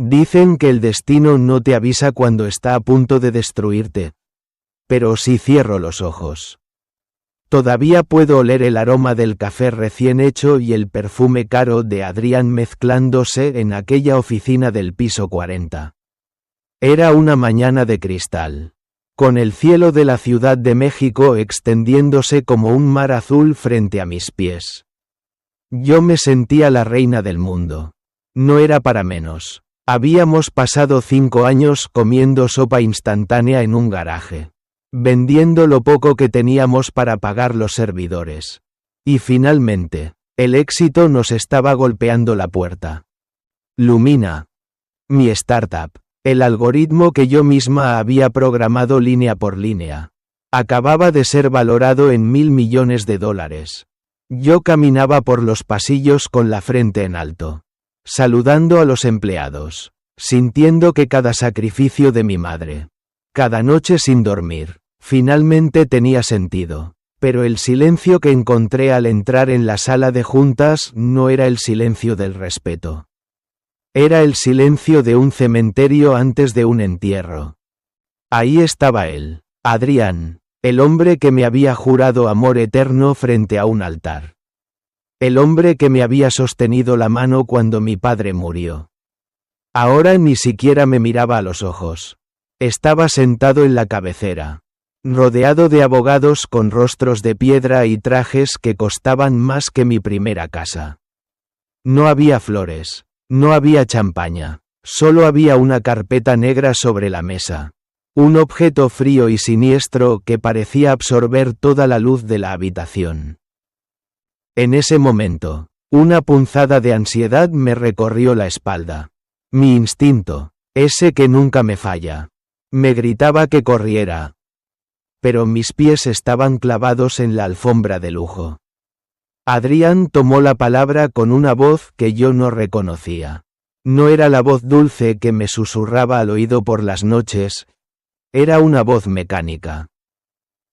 Dicen que el destino no te avisa cuando está a punto de destruirte. Pero si cierro los ojos, todavía puedo oler el aroma del café recién hecho y el perfume caro de Adrián mezclándose en aquella oficina del piso 40. Era una mañana de cristal, con el cielo de la Ciudad de México extendiéndose como un mar azul frente a mis pies. Yo me sentía la reina del mundo. No era para menos. Habíamos pasado 5 años comiendo sopa instantánea en un garaje, vendiendo lo poco que teníamos para pagar los servidores. Y finalmente, el éxito nos estaba golpeando la puerta. Lumina, mi startup, el algoritmo que yo misma había programado línea por línea, acababa de ser valorado en $1.000 millones. Yo caminaba por los pasillos con la frente en alto, saludando a los empleados, sintiendo que cada sacrificio de mi madre, cada noche sin dormir, finalmente tenía sentido. Pero el silencio que encontré al entrar en la sala de juntas no era el silencio del respeto. Era el silencio de un cementerio antes de un entierro. Ahí estaba él, Adrián, el hombre que me había jurado amor eterno frente a un altar. El hombre que me había sostenido la mano cuando mi padre murió. Ahora ni siquiera me miraba a los ojos. Estaba sentado en la cabecera, rodeado de abogados con rostros de piedra y trajes que costaban más que mi primera casa. No había flores, no había champaña, solo había una carpeta negra sobre la mesa. Un objeto frío y siniestro que parecía absorber toda la luz de la habitación. En ese momento, una punzada de ansiedad me recorrió la espalda. Mi instinto, ese que nunca me falla, me gritaba que corriera. Pero mis pies estaban clavados en la alfombra de lujo. Adrián tomó la palabra con una voz que yo no reconocía. No era la voz dulce que me susurraba al oído por las noches, era una voz mecánica.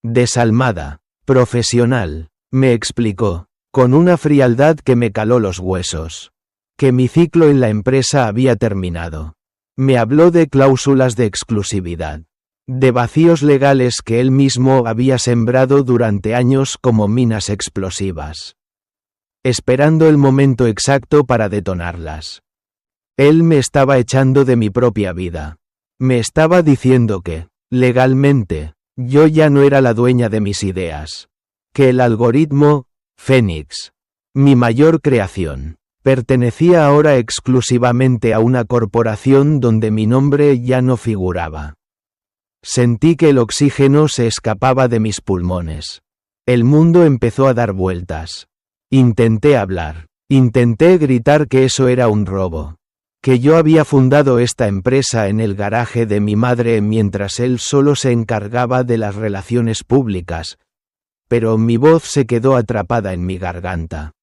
Desalmada, profesional, me explicó, con una frialdad que me caló los huesos, que mi ciclo en la empresa había terminado. Me habló de cláusulas de exclusividad, de vacíos legales que él mismo había sembrado durante años como minas explosivas, esperando el momento exacto para detonarlas. Él me estaba echando de mi propia vida. Me estaba diciendo que, legalmente, yo ya no era la dueña de mis ideas. Que el algoritmo, Fénix, mi mayor creación, pertenecía ahora exclusivamente a una corporación donde mi nombre ya no figuraba. Sentí que el oxígeno se escapaba de mis pulmones. El mundo empezó a dar vueltas. Intenté hablar. Intenté gritar que eso era un robo. Que yo había fundado esta empresa en el garaje de mi madre mientras él solo se encargaba de las relaciones públicas. Pero mi voz se quedó atrapada en mi garganta.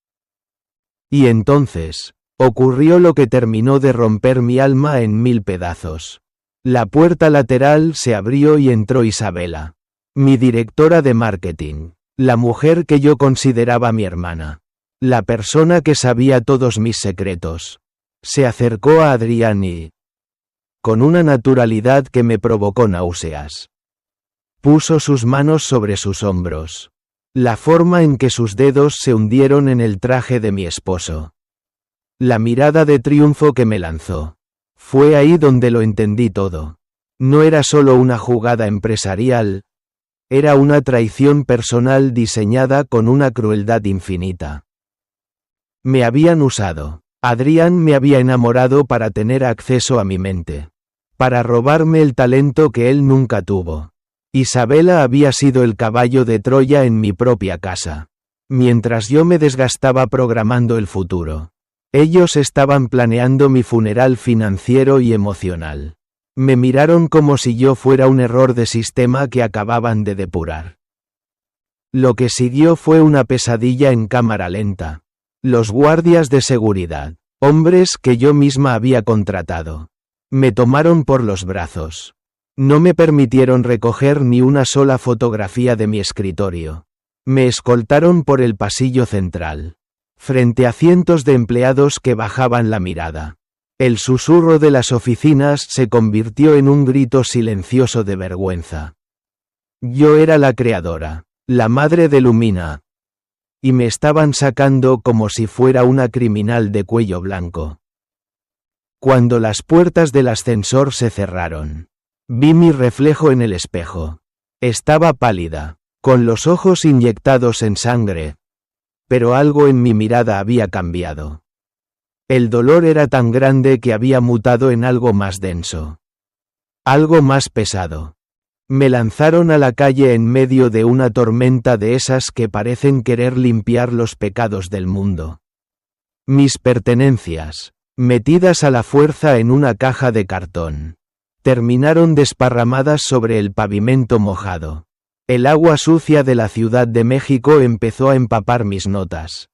Y entonces, ocurrió lo que terminó de romper mi alma en 1000 pedazos. La puerta lateral se abrió y entró Isabela, mi directora de marketing, la mujer que yo consideraba mi hermana, la persona que sabía todos mis secretos. Se acercó a Adrián y, con una naturalidad que me provocó náuseas, puso sus manos sobre sus hombros. La forma en que sus dedos se hundieron en el traje de mi esposo. La mirada de triunfo que me lanzó. Fue ahí donde lo entendí todo. No era solo una jugada empresarial, era una traición personal diseñada con una crueldad infinita. Me habían usado. Adrián me había enamorado para tener acceso a mi mente. Para robarme el talento que él nunca tuvo. Isabela había sido el caballo de Troya en mi propia casa. Mientras yo me desgastaba programando el futuro. Ellos estaban planeando mi funeral financiero y emocional. Me miraron como si yo fuera un error de sistema que acababan de depurar. Lo que siguió fue una pesadilla en cámara lenta. Los guardias de seguridad, hombres que yo misma había contratado, me tomaron por los brazos. No me permitieron recoger ni una sola fotografía de mi escritorio. Me escoltaron por el pasillo central, frente a cientos de empleados que bajaban la mirada. El susurro de las oficinas se convirtió en un grito silencioso de vergüenza. Yo era la creadora, la madre de Lumina. Y me estaban sacando como si fuera una criminal de cuello blanco. Cuando las puertas del ascensor se cerraron, vi mi reflejo en el espejo. Estaba pálida, con los ojos inyectados en sangre. Pero algo en mi mirada había cambiado. El dolor era tan grande que había mutado en algo más denso. Algo más pesado. Me lanzaron a la calle en medio de una tormenta de esas que parecen querer limpiar los pecados del mundo. Mis pertenencias, metidas a la fuerza en una caja de cartón, terminaron desparramadas sobre el pavimento mojado. El agua sucia de la Ciudad de México empezó a empapar mis notas.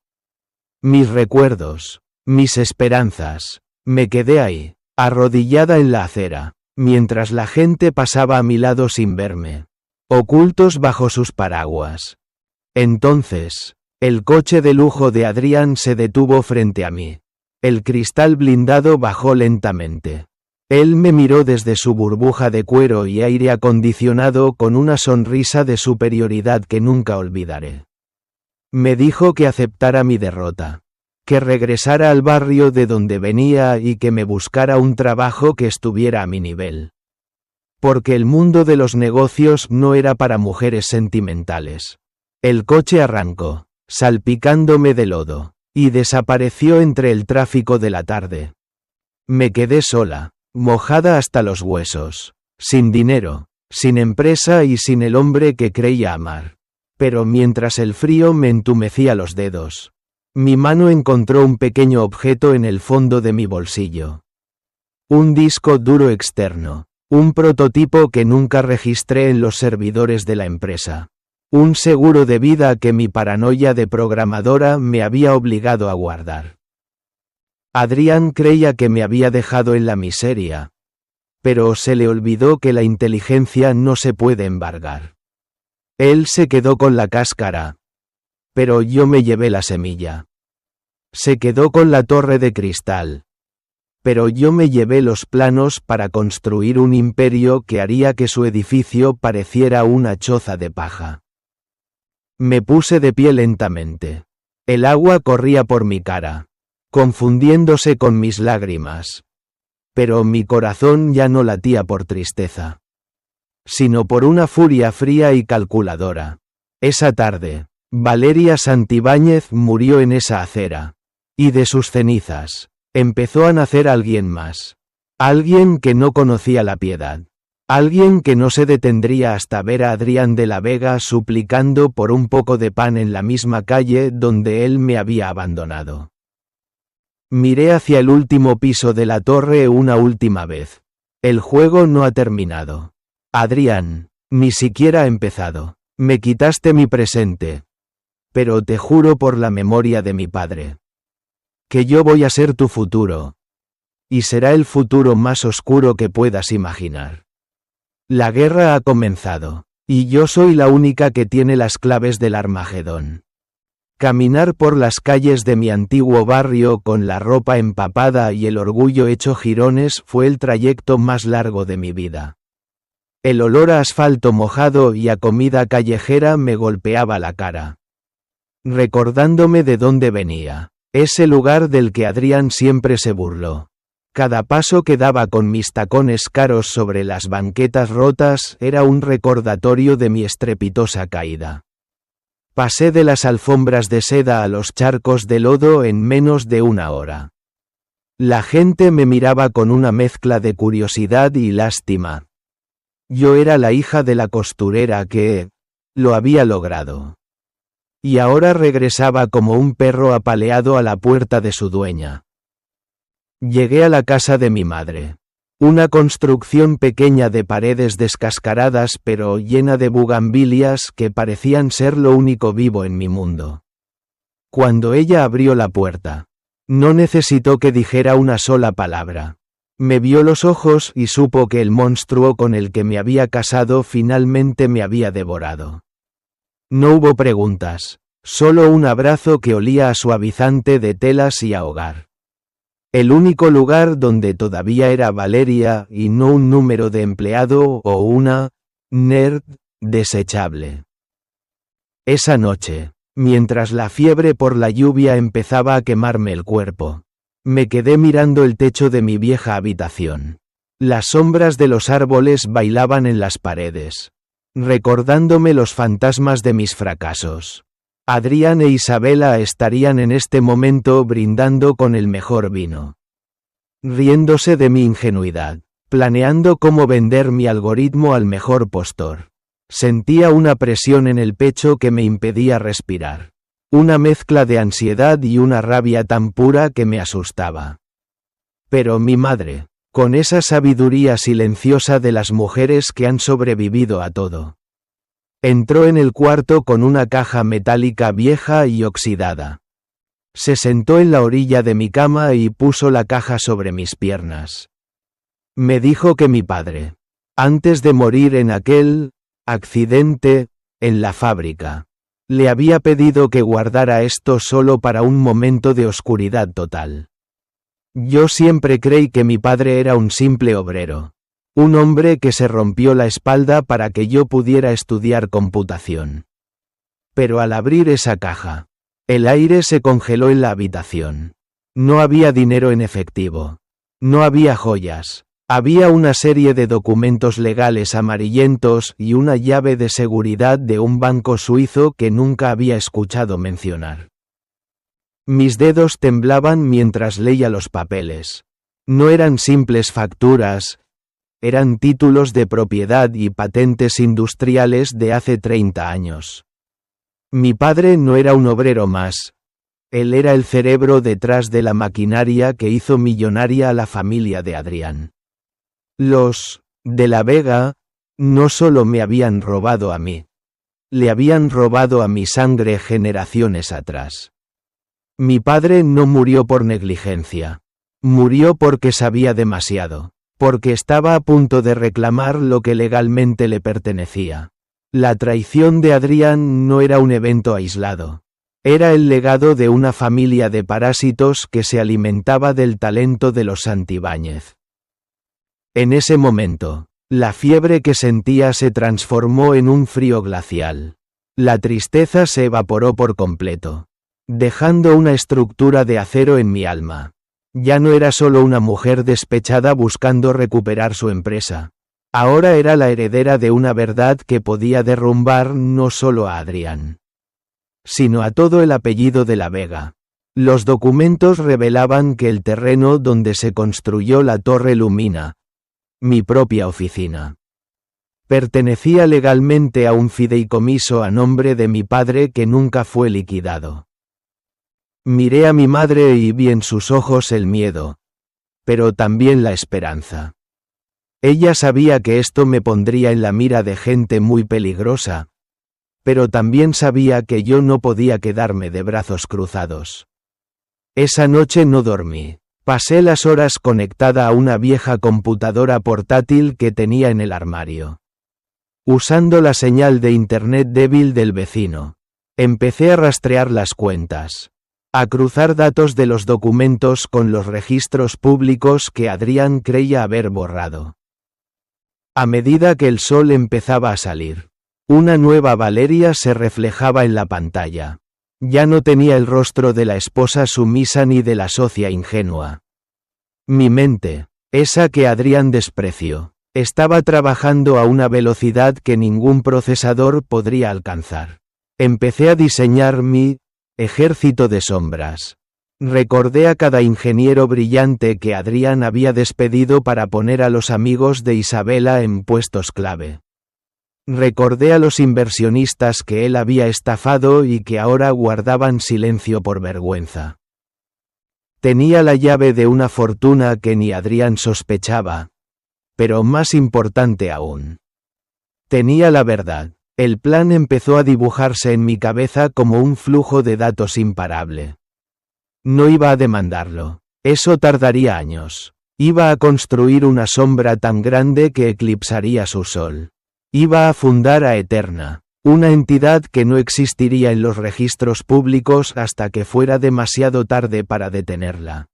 Mis recuerdos, mis esperanzas. Me quedé ahí, arrodillada en la acera, mientras la gente pasaba a mi lado sin verme, ocultos bajo sus paraguas. Entonces, el coche de lujo de Adrián se detuvo frente a mí. El cristal blindado bajó lentamente. Él me miró desde su burbuja de cuero y aire acondicionado con una sonrisa de superioridad que nunca olvidaré. Me dijo que aceptara mi derrota, que regresara al barrio de donde venía y que me buscara un trabajo que estuviera a mi nivel. Porque el mundo de los negocios no era para mujeres sentimentales. El coche arrancó, salpicándome de lodo, y desapareció entre el tráfico de la tarde. Me quedé sola, mojada hasta los huesos, sin dinero, sin empresa y sin el hombre que creía amar. Pero mientras el frío me entumecía los dedos, mi mano encontró un pequeño objeto en el fondo de mi bolsillo. Un disco duro externo, un prototipo que nunca registré en los servidores de la empresa. Un seguro de vida que mi paranoia de programadora me había obligado a guardar. Adrián creía que me había dejado en la miseria. Pero se le olvidó que la inteligencia no se puede embargar. Él se quedó con la cáscara. Pero yo me llevé la semilla. Se quedó con la torre de cristal. Pero yo me llevé los planos para construir un imperio que haría que su edificio pareciera una choza de paja. Me puse de pie lentamente. El agua corría por mi cara, confundiéndose con mis lágrimas. Pero mi corazón ya no latía por tristeza, sino por una furia fría y calculadora. Esa tarde, Valeria Santibáñez murió en esa acera. Y de sus cenizas, empezó a nacer alguien más. Alguien que no conocía la piedad. Alguien que no se detendría hasta ver a Adrián de la Vega suplicando por un poco de pan en la misma calle donde él me había abandonado. Miré hacia el último piso de la torre una última vez. El juego no ha terminado. Adrián, ni siquiera ha empezado. Me quitaste mi presente. Pero te juro por la memoria de mi padre, que yo voy a ser tu futuro. Y será el futuro más oscuro que puedas imaginar. La guerra ha comenzado, y yo soy la única que tiene las claves del Armagedón. Caminar por las calles de mi antiguo barrio con la ropa empapada y el orgullo hecho jirones fue el trayecto más largo de mi vida. El olor a asfalto mojado y a comida callejera me golpeaba la cara, recordándome de dónde venía, ese lugar del que Adrián siempre se burló. Cada paso que daba con mis tacones caros sobre las banquetas rotas era un recordatorio de mi estrepitosa caída. Pasé de las alfombras de seda a los charcos de lodo en menos de una hora. La gente me miraba con una mezcla de curiosidad y lástima. Yo era la hija de la costurera que lo había logrado. Y ahora regresaba como un perro apaleado a la puerta de su dueña. Llegué a la casa de mi madre. Una construcción pequeña de paredes descascaradas pero llena de bugambilias que parecían ser lo único vivo en mi mundo. Cuando ella abrió la puerta, no necesitó que dijera una sola palabra. Me vio los ojos y supo que el monstruo con el que me había casado finalmente me había devorado. No hubo preguntas, solo un abrazo que olía a suavizante de telas y a hogar. El único lugar donde todavía era Valeria y no un número de empleado o una nerd desechable. Esa noche, mientras la fiebre por la lluvia empezaba a quemarme el cuerpo, me quedé mirando el techo de mi vieja habitación. Las sombras de los árboles bailaban en las paredes, recordándome los fantasmas de mis fracasos. Adrián e Isabela estarían en este momento brindando con el mejor vino, riéndose de mi ingenuidad, planeando cómo vender mi algoritmo al mejor postor. Sentía una presión en el pecho que me impedía respirar, una mezcla de ansiedad y una rabia tan pura que me asustaba. Pero mi madre, con esa sabiduría silenciosa de las mujeres que han sobrevivido a todo, entró en el cuarto con una caja metálica vieja y oxidada. Se sentó en la orilla de mi cama y puso la caja sobre mis piernas. Me dijo que mi padre, antes de morir en aquel accidente en la fábrica, le había pedido que guardara esto solo para un momento de oscuridad total. Yo siempre creí que mi padre era un simple obrero. Un hombre que se rompió la espalda para que yo pudiera estudiar computación. Pero al abrir esa caja, el aire se congeló en la habitación. No había dinero en efectivo. No había joyas. Había una serie de documentos legales amarillentos y una llave de seguridad de un banco suizo que nunca había escuchado mencionar. Mis dedos temblaban mientras leía los papeles. No eran simples facturas. Eran títulos de propiedad y patentes industriales de hace 30 años. Mi padre no era un obrero más. Él era el cerebro detrás de la maquinaria que hizo millonaria a la familia de Adrián. Los de la Vega no solo me habían robado a mí, le habían robado a mi sangre generaciones atrás. Mi padre no murió por negligencia. Murió porque sabía demasiado. Porque estaba a punto de reclamar lo que legalmente le pertenecía. La traición de Adrián no era un evento aislado. Era el legado de una familia de parásitos que se alimentaba del talento de los Santibáñez. En ese momento, la fiebre que sentía se transformó en un frío glacial. La tristeza se evaporó por completo, dejando una estructura de acero en mi alma. Ya no era solo una mujer despechada buscando recuperar su empresa. Ahora era la heredera de una verdad que podía derrumbar no solo a Adrián, sino a todo el apellido de la Vega. Los documentos revelaban que el terreno donde se construyó la Torre Lumina, mi propia oficina, pertenecía legalmente a un fideicomiso a nombre de mi padre que nunca fue liquidado. Miré a mi madre y vi en sus ojos el miedo, pero también la esperanza. Ella sabía que esto me pondría en la mira de gente muy peligrosa, pero también sabía que yo no podía quedarme de brazos cruzados. Esa noche no dormí. Pasé las horas conectada a una vieja computadora portátil que tenía en el armario. Usando la señal de internet débil del vecino, empecé a rastrear las cuentas, a cruzar datos de los documentos con los registros públicos que Adrián creía haber borrado. A medida que el sol empezaba a salir, una nueva Valeria se reflejaba en la pantalla. Ya no tenía el rostro de la esposa sumisa ni de la socia ingenua. Mi mente, esa que Adrián despreció, estaba trabajando a una velocidad que ningún procesador podría alcanzar. Empecé a diseñar mi ejército de sombras. Recordé a cada ingeniero brillante que Adrián había despedido para poner a los amigos de Isabela en puestos clave. Recordé a los inversionistas que él había estafado y que ahora guardaban silencio por vergüenza. Tenía la llave de una fortuna que ni Adrián sospechaba. Pero más importante aún, tenía la verdad. El plan empezó a dibujarse en mi cabeza como un flujo de datos imparable. No iba a demandarlo. Eso tardaría años. Iba a construir una sombra tan grande que eclipsaría su sol. Iba a fundar a Eterna, una entidad que no existiría en los registros públicos hasta que fuera demasiado tarde para detenerla.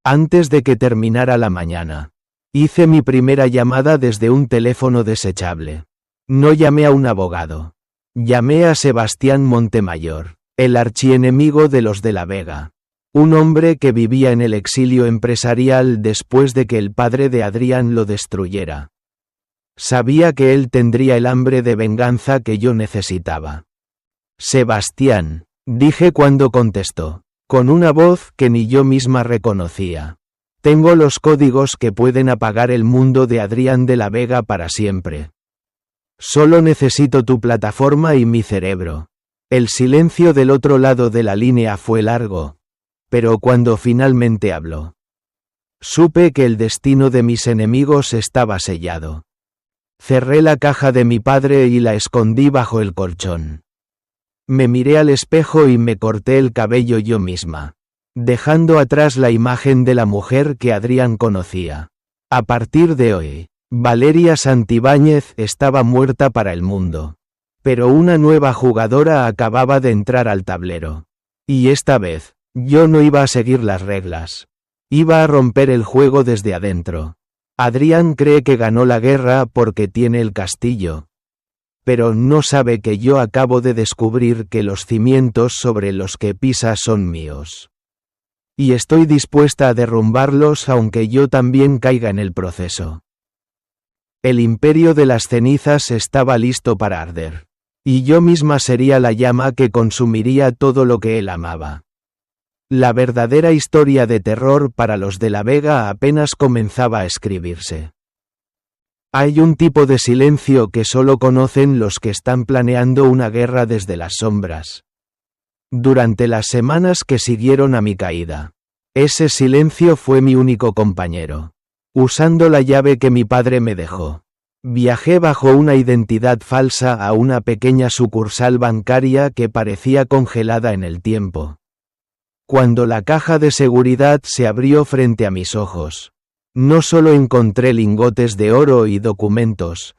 Antes de que terminara la mañana, hice mi primera llamada desde un teléfono desechable. No llamé a un abogado. Llamé a Sebastián Montemayor, el archienemigo de los de la Vega. Un hombre que vivía en el exilio empresarial después de que el padre de Adrián lo destruyera. Sabía que él tendría el hambre de venganza que yo necesitaba. Sebastián, dije cuando contestó, con una voz que ni yo misma reconocía. Tengo los códigos que pueden apagar el mundo de Adrián de la Vega para siempre. Solo necesito tu plataforma y mi cerebro. El silencio del otro lado de la línea fue largo, pero cuando finalmente habló, supe que el destino de mis enemigos estaba sellado. Cerré la caja de mi padre y la escondí bajo el colchón. Me miré al espejo y me corté el cabello yo misma, dejando atrás la imagen de la mujer que Adrián conocía. A partir de hoy, Valeria Santibáñez estaba muerta para el mundo. Pero una nueva jugadora acababa de entrar al tablero. Y esta vez, yo no iba a seguir las reglas. Iba a romper el juego desde adentro. Adrián cree que ganó la guerra porque tiene el castillo. Pero no sabe que yo acabo de descubrir que los cimientos sobre los que pisa son míos. Y estoy dispuesta a derrumbarlos aunque yo también caiga en el proceso. El imperio de las cenizas estaba listo para arder. Y yo misma sería la llama que consumiría todo lo que él amaba. La verdadera historia de terror para los de la Vega apenas comenzaba a escribirse. Hay un tipo de silencio que solo conocen los que están planeando una guerra desde las sombras. Durante las semanas que siguieron a mi caída, ese silencio fue mi único compañero. Usando la llave que mi padre me dejó, viajé bajo una identidad falsa a una pequeña sucursal bancaria que parecía congelada en el tiempo. Cuando la caja de seguridad se abrió frente a mis ojos, no solo encontré lingotes de oro y documentos,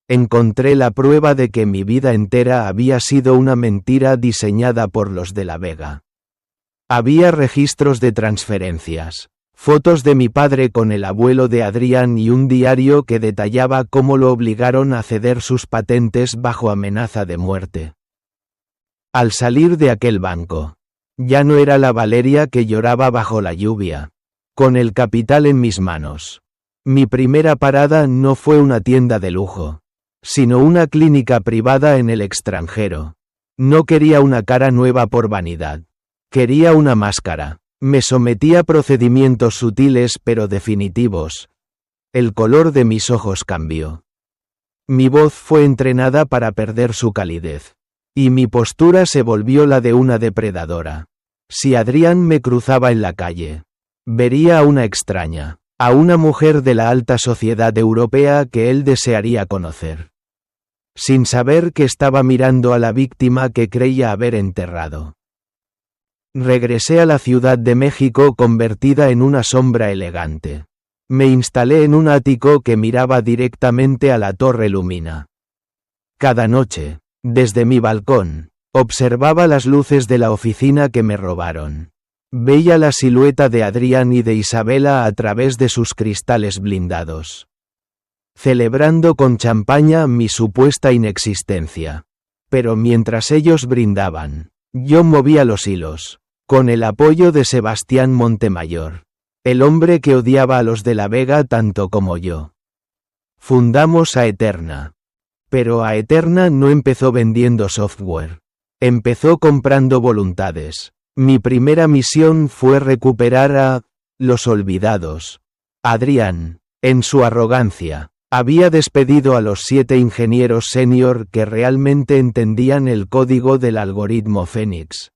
encontré la prueba de que mi vida entera había sido una mentira diseñada por los de la Vega. Había registros de transferencias, fotos de mi padre con el abuelo de Adrián y un diario que detallaba cómo lo obligaron a ceder sus patentes bajo amenaza de muerte. Al salir de aquel banco, ya no era la Valeria que lloraba bajo la lluvia, con el capital en mis manos. Mi primera parada no fue una tienda de lujo, sino una clínica privada en el extranjero. No quería una cara nueva por vanidad. Quería una máscara. Me sometí a procedimientos sutiles pero definitivos. El color de mis ojos cambió. Mi voz fue entrenada para perder su calidez. Y mi postura se volvió la de una depredadora. Si Adrián me cruzaba en la calle, vería a una extraña, a una mujer de la alta sociedad europea que él desearía conocer. Sin saber que estaba mirando a la víctima que creía haber enterrado. Regresé a la Ciudad de México convertida en una sombra elegante. Me instalé en un ático que miraba directamente a la Torre Lumina. Cada noche, desde mi balcón, observaba las luces de la oficina que me robaron. Veía la silueta de Adrián y de Isabela a través de sus cristales blindados. Celebrando con champaña mi supuesta inexistencia. Pero mientras ellos brindaban, yo movía los hilos. Con el apoyo de Sebastián Montemayor, el hombre que odiaba a los de la Vega tanto como yo. Fundamos a Eterna. Pero a Eterna no empezó vendiendo software. Empezó comprando voluntades. Mi primera misión fue recuperar a los olvidados. Adrián, en su arrogancia, había despedido a los 7 ingenieros senior que realmente entendían el código del algoritmo Fénix,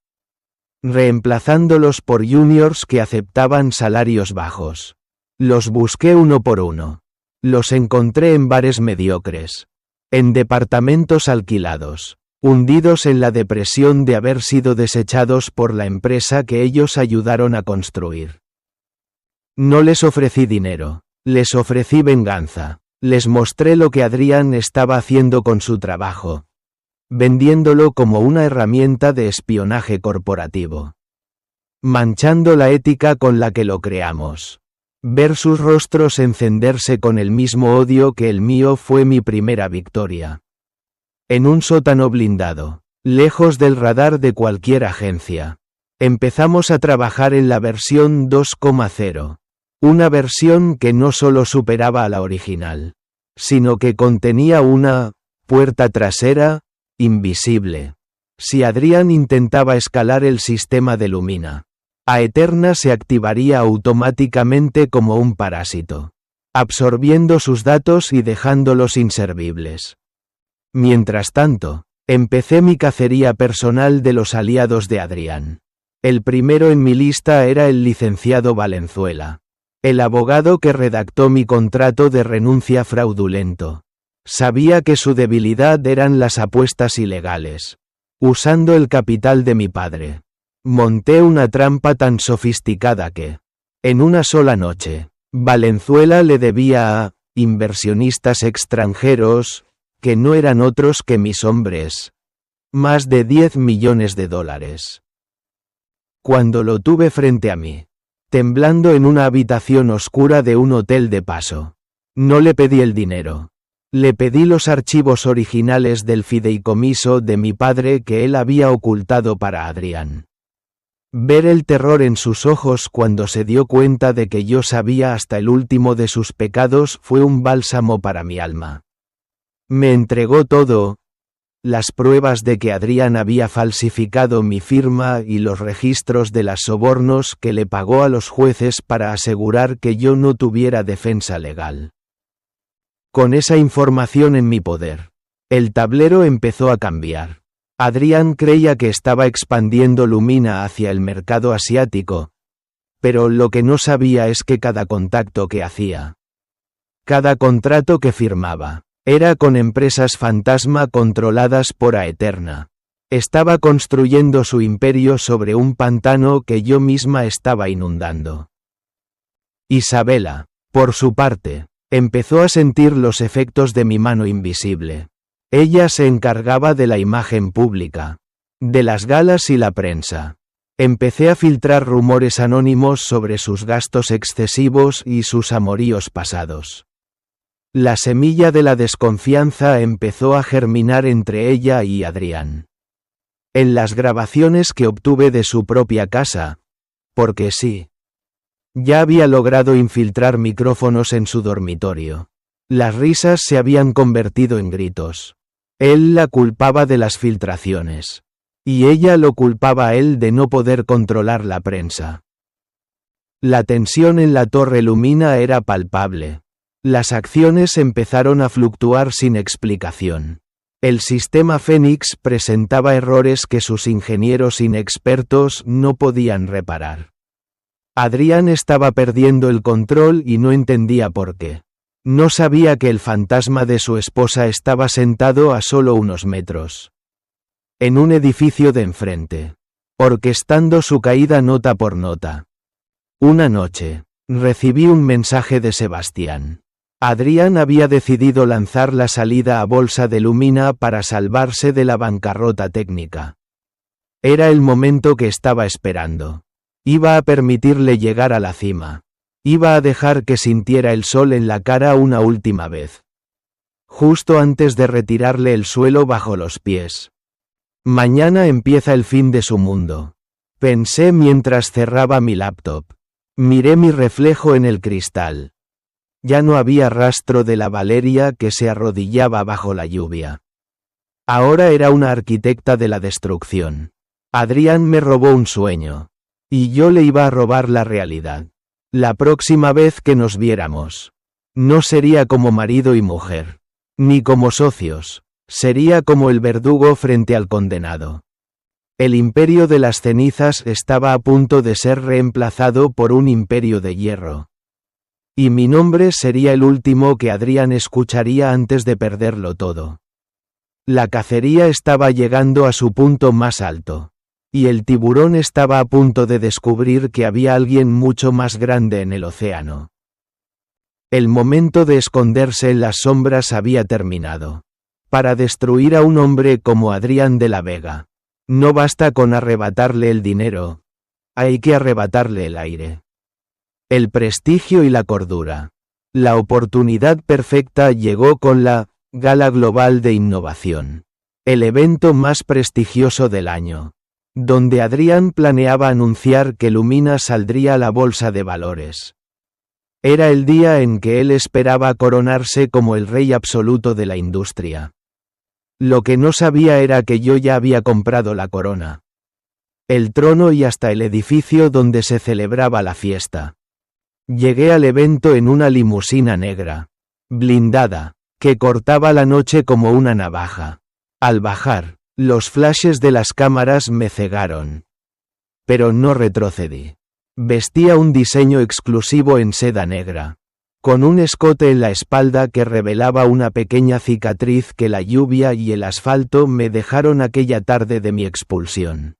reemplazándolos por juniors que aceptaban salarios bajos. Los busqué uno por uno. Los encontré en bares mediocres, en departamentos alquilados, hundidos en la depresión de haber sido desechados por la empresa que ellos ayudaron a construir. No les ofrecí dinero, les ofrecí venganza, les mostré lo que Adrián estaba haciendo con su trabajo, vendiéndolo como una herramienta de espionaje corporativo. manchando la ética con la que lo creamos. Ver sus rostros encenderse con el mismo odio que el mío fue mi primera victoria. En un sótano blindado, lejos del radar de cualquier agencia, empezamos a trabajar en la versión 2.0, una versión que no solo superaba a la original, sino que contenía una puerta trasera invisible. Si Adrián intentaba escalar el sistema de Lumina, Aeterna se activaría automáticamente como un parásito, absorbiendo sus datos y dejándolos inservibles. Mientras tanto, empecé mi cacería personal de los aliados de Adrián. El primero en mi lista era el licenciado Valenzuela, el abogado que redactó mi contrato de renuncia fraudulento. Sabía que su debilidad eran las apuestas ilegales. Usando el capital de mi padre, monté una trampa tan sofisticada que, en una sola noche, Valenzuela le debía a inversionistas extranjeros, que no eran otros que mis hombres, más de $10 millones. Cuando lo tuve frente a mí, temblando en una habitación oscura de un hotel de paso, no le pedí el dinero. Le pedí los archivos originales del fideicomiso de mi padre que él había ocultado para Adrián. Ver el terror en sus ojos cuando se dio cuenta de que yo sabía hasta el último de sus pecados fue un bálsamo para mi alma. Me entregó todo, las pruebas de que Adrián había falsificado mi firma y los registros de los sobornos que le pagó a los jueces para asegurar que yo no tuviera defensa legal. Con esa información en mi poder, el tablero empezó a cambiar. Adrián creía que estaba expandiendo Lumina hacia el mercado asiático, pero lo que no sabía es que cada contacto que hacía, cada contrato que firmaba, era con empresas fantasma controladas por Aeterna. Estaba construyendo su imperio sobre un pantano que yo misma estaba inundando. Isabela, por su parte, empezó a sentir los efectos de mi mano invisible. Ella se encargaba de la imagen pública, de las galas y la prensa. Empecé a filtrar rumores anónimos sobre sus gastos excesivos y sus amoríos pasados. La semilla de la desconfianza empezó a germinar entre ella y Adrián. En las grabaciones que obtuve de su propia casa, porque sí, ya había logrado infiltrar micrófonos en su dormitorio. Las risas se habían convertido en gritos. Él la culpaba de las filtraciones. Y ella lo culpaba a él de no poder controlar la prensa. La tensión en la Torre Lumina era palpable. Las acciones empezaron a fluctuar sin explicación. El sistema Fénix presentaba errores que sus ingenieros inexpertos no podían reparar. Adrián estaba perdiendo el control y no entendía por qué. No sabía que el fantasma de su esposa estaba sentado a solo unos metros, en un edificio de enfrente, orquestando su caída nota por nota. Una noche, recibí un mensaje de Sebastián. Adrián había decidido lanzar la salida a bolsa de Lumina para salvarse de la bancarrota técnica. Era el momento que estaba esperando. Iba a permitirle llegar a la cima. Iba a dejar que sintiera el sol en la cara una última vez. Justo antes de retirarle el suelo bajo los pies. Mañana empieza el fin de su mundo. Pensé mientras cerraba mi laptop. Miré mi reflejo en el cristal. Ya no había rastro de la Valeria que se arrodillaba bajo la lluvia. Ahora era una arquitecta de la destrucción. Adrián me robó un sueño. Y yo le iba a robar la realidad. La próxima vez que nos viéramos, no sería como marido y mujer, ni como socios, sería como el verdugo frente al condenado. El imperio de las cenizas estaba a punto de ser reemplazado por un imperio de hierro. Y mi nombre sería el último que Adrián escucharía antes de perderlo todo. La cacería estaba llegando a su punto más alto. Y el tiburón estaba a punto de descubrir que había alguien mucho más grande en el océano. El momento de esconderse en las sombras había terminado. Para destruir a un hombre como Adrián de la Vega, no basta con arrebatarle el dinero. hay que arrebatarle el aire. El prestigio y la cordura. La oportunidad perfecta llegó con la Gala Global de Innovación, el evento más prestigioso del año, donde Adrián planeaba anunciar que Lumina saldría a la bolsa de valores. Era el día en que él esperaba coronarse como el rey absoluto de la industria. Lo que no sabía era que yo ya había comprado la corona, el trono y hasta el edificio donde se celebraba la fiesta. Llegué al evento en una limusina negra, blindada, que cortaba la noche como una navaja. Al bajar, los flashes de las cámaras me cegaron. Pero no retrocedí. Vestía un diseño exclusivo en seda negra, con un escote en la espalda que revelaba una pequeña cicatriz que la lluvia y el asfalto me dejaron aquella tarde de mi expulsión.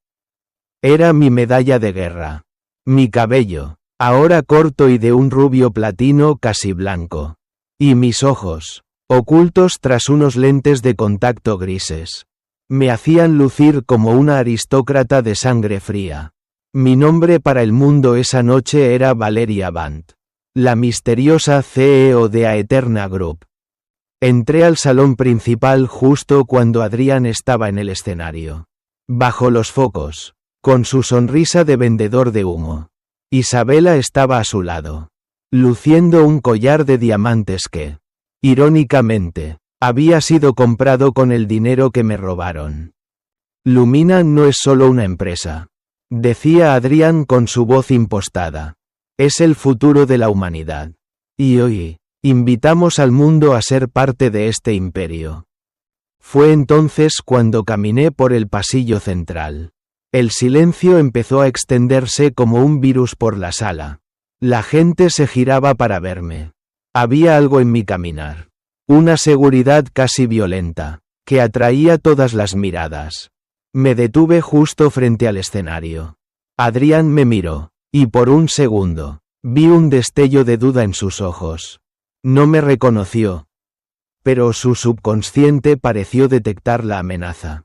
Era mi medalla de guerra. Mi cabello, ahora corto y de un rubio platino casi blanco. Y mis ojos, ocultos tras unos lentes de contacto grises, me hacían lucir como una aristócrata de sangre fría. Mi nombre para el mundo esa noche era Valeria Bant, la misteriosa CEO de Aeterna Group. Entré al salón principal justo cuando Adrián estaba en el escenario, bajo los focos, con su sonrisa de vendedor de humo. Isabela estaba a su lado, luciendo un collar de diamantes que, irónicamente, había sido comprado con el dinero que me robaron. Lumina no es solo una empresa, decía Adrián con su voz impostada. Es el futuro de la humanidad. Y hoy, invitamos al mundo a ser parte de este imperio. Fue entonces cuando caminé por el pasillo central. El silencio empezó a extenderse como un virus por la sala. La gente se giraba para verme. Había algo en mi caminar. Una seguridad casi violenta, que atraía todas las miradas. Me detuve justo frente al escenario. Adrián me miró, y por un segundo, vi un destello de duda en sus ojos. No me reconoció, pero su subconsciente pareció detectar la amenaza.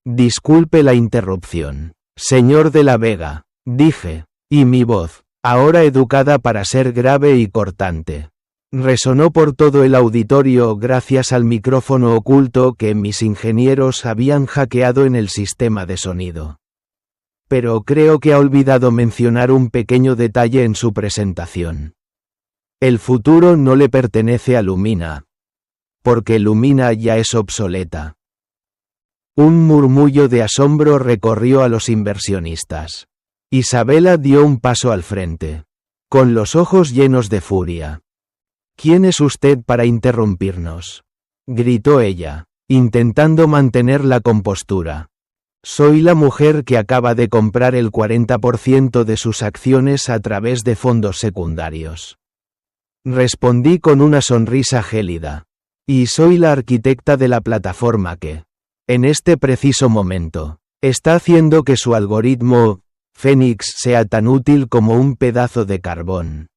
Disculpe la interrupción, señor de la Vega, dije, y mi voz, ahora educada para ser grave y cortante, resonó por todo el auditorio gracias al micrófono oculto que mis ingenieros habían hackeado en el sistema de sonido. Pero creo que ha olvidado mencionar un pequeño detalle en su presentación. El futuro no le pertenece a Lumina, porque Lumina ya es obsoleta. Un murmullo de asombro recorrió a los inversionistas. Isabela dio un paso al frente, con los ojos llenos de furia. ¿Quién es usted para interrumpirnos?, gritó ella, intentando mantener la compostura. Soy la mujer que acaba de comprar el 40% de sus acciones a través de fondos secundarios. Respondí con una sonrisa gélida. Y soy la arquitecta de la plataforma que, en este preciso momento, está haciendo que su algoritmo, Fénix, sea tan útil como un pedazo de carbón.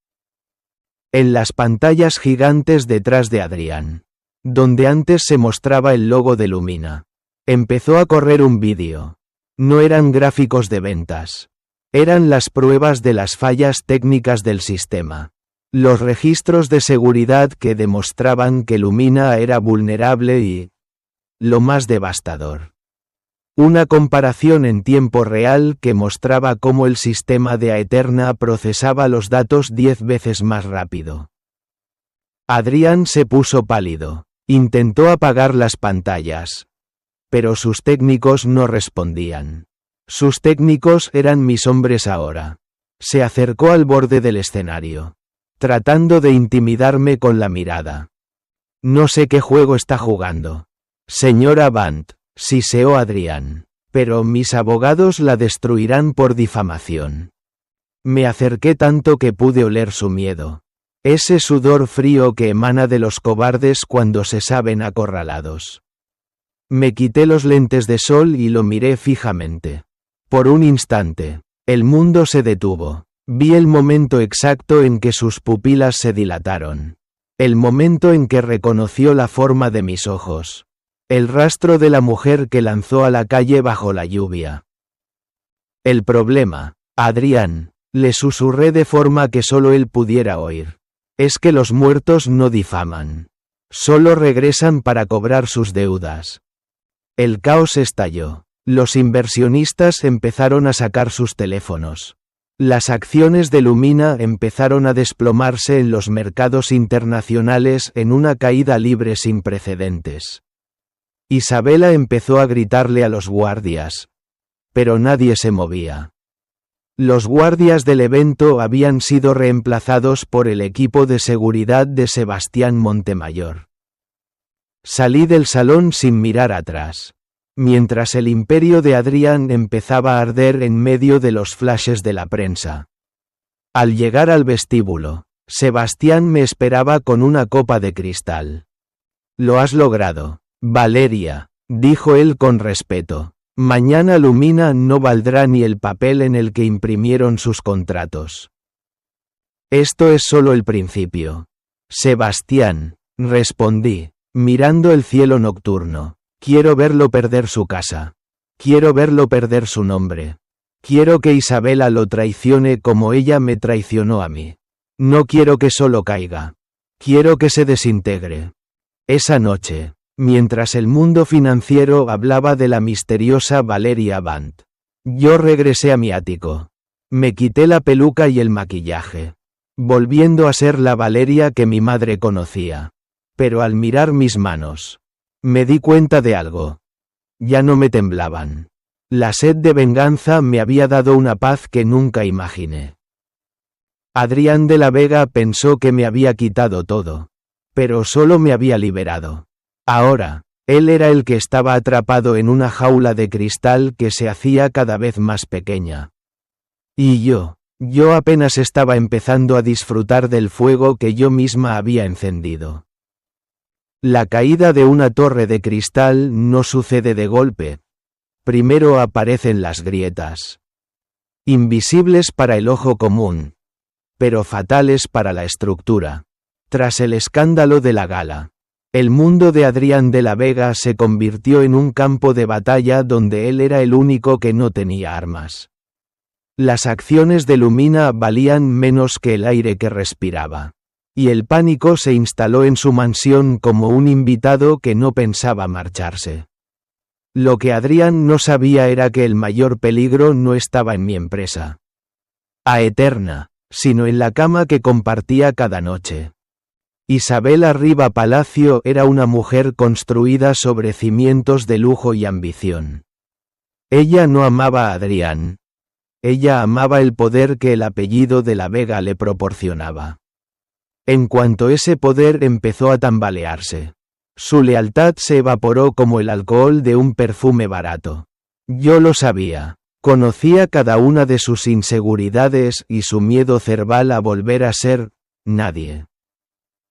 En las pantallas gigantes detrás de Adrián, donde antes se mostraba el logo de Lumina, empezó a correr un vídeo. No eran gráficos de ventas. Eran las pruebas de las fallas técnicas del sistema. Los registros de seguridad que demostraban que Lumina era vulnerable y, lo más devastador, una comparación en tiempo real que mostraba cómo el sistema de Aeterna procesaba los datos 10 veces más rápido. Adrián se puso pálido. Intentó apagar las pantallas, pero sus técnicos no respondían. Sus técnicos eran mis hombres ahora. Se acercó al borde del escenario, tratando de intimidarme con la mirada. No sé qué juego está jugando, señora Bant, siseó Adrián, pero mis abogados la destruirán por difamación. Me acerqué tanto que pude oler su miedo. Ese sudor frío que emana de los cobardes cuando se saben acorralados. Me quité los lentes de sol y lo miré fijamente. Por un instante, el mundo se detuvo. Vi el momento exacto en que sus pupilas se dilataron. El momento en que reconoció la forma de mis ojos. El rastro de la mujer que lanzó a la calle bajo la lluvia. El problema, Adrián, le susurré de forma que solo él pudiera oír. Es que los muertos no difaman. Solo regresan para cobrar sus deudas. El caos estalló. Los inversionistas empezaron a sacar sus teléfonos. Las acciones de Lumina empezaron a desplomarse en los mercados internacionales en una caída libre sin precedentes. Isabela empezó a gritarle a los guardias. Pero nadie se movía. Los guardias del evento habían sido reemplazados por el equipo de seguridad de Sebastián Montemayor. Salí del salón sin mirar atrás. Mientras el imperio de Adrián empezaba a arder en medio de los flashes de la prensa. Al llegar al vestíbulo, Sebastián me esperaba con una copa de cristal. Lo has logrado, Valeria, dijo él con respeto. Mañana Lumina no valdrá ni el papel en el que imprimieron sus contratos. Esto es solo el principio. Sebastián, respondí, mirando el cielo nocturno. Quiero verlo perder su casa. Quiero verlo perder su nombre. Quiero que Isabela lo traicione como ella me traicionó a mí. No quiero que solo caiga. Quiero que se desintegre. Esa noche, mientras el mundo financiero hablaba de la misteriosa Valeria Band, yo regresé a mi ático. Me quité la peluca y el maquillaje, volviendo a ser la Valeria que mi madre conocía. Pero al mirar mis manos, me di cuenta de algo. Ya no me temblaban. La sed de venganza me había dado una paz que nunca imaginé. Adrián de la Vega pensó que me había quitado todo. Pero solo me había liberado. Ahora, él era el que estaba atrapado en una jaula de cristal que se hacía cada vez más pequeña. Y yo apenas estaba empezando a disfrutar del fuego que yo misma había encendido. La caída de una torre de cristal no sucede de golpe. Primero aparecen las grietas. Invisibles para el ojo común, pero fatales para la estructura. Tras el escándalo de la gala, el mundo de Adrián de la Vega se convirtió en un campo de batalla donde él era el único que no tenía armas. Las acciones de Lumina valían menos que el aire que respiraba. Y el pánico se instaló en su mansión como un invitado que no pensaba marcharse. Lo que Adrián no sabía era que el mayor peligro no estaba en mi empresa Aeterna, sino en la cama que compartía cada noche. Isabela Riva Palacio era una mujer construida sobre cimientos de lujo y ambición. Ella no amaba a Adrián. Ella amaba el poder que el apellido de la Vega le proporcionaba. En cuanto ese poder empezó a tambalearse, su lealtad se evaporó como el alcohol de un perfume barato. Yo lo sabía. Conocía cada una de sus inseguridades y su miedo cerval a volver a ser nadie.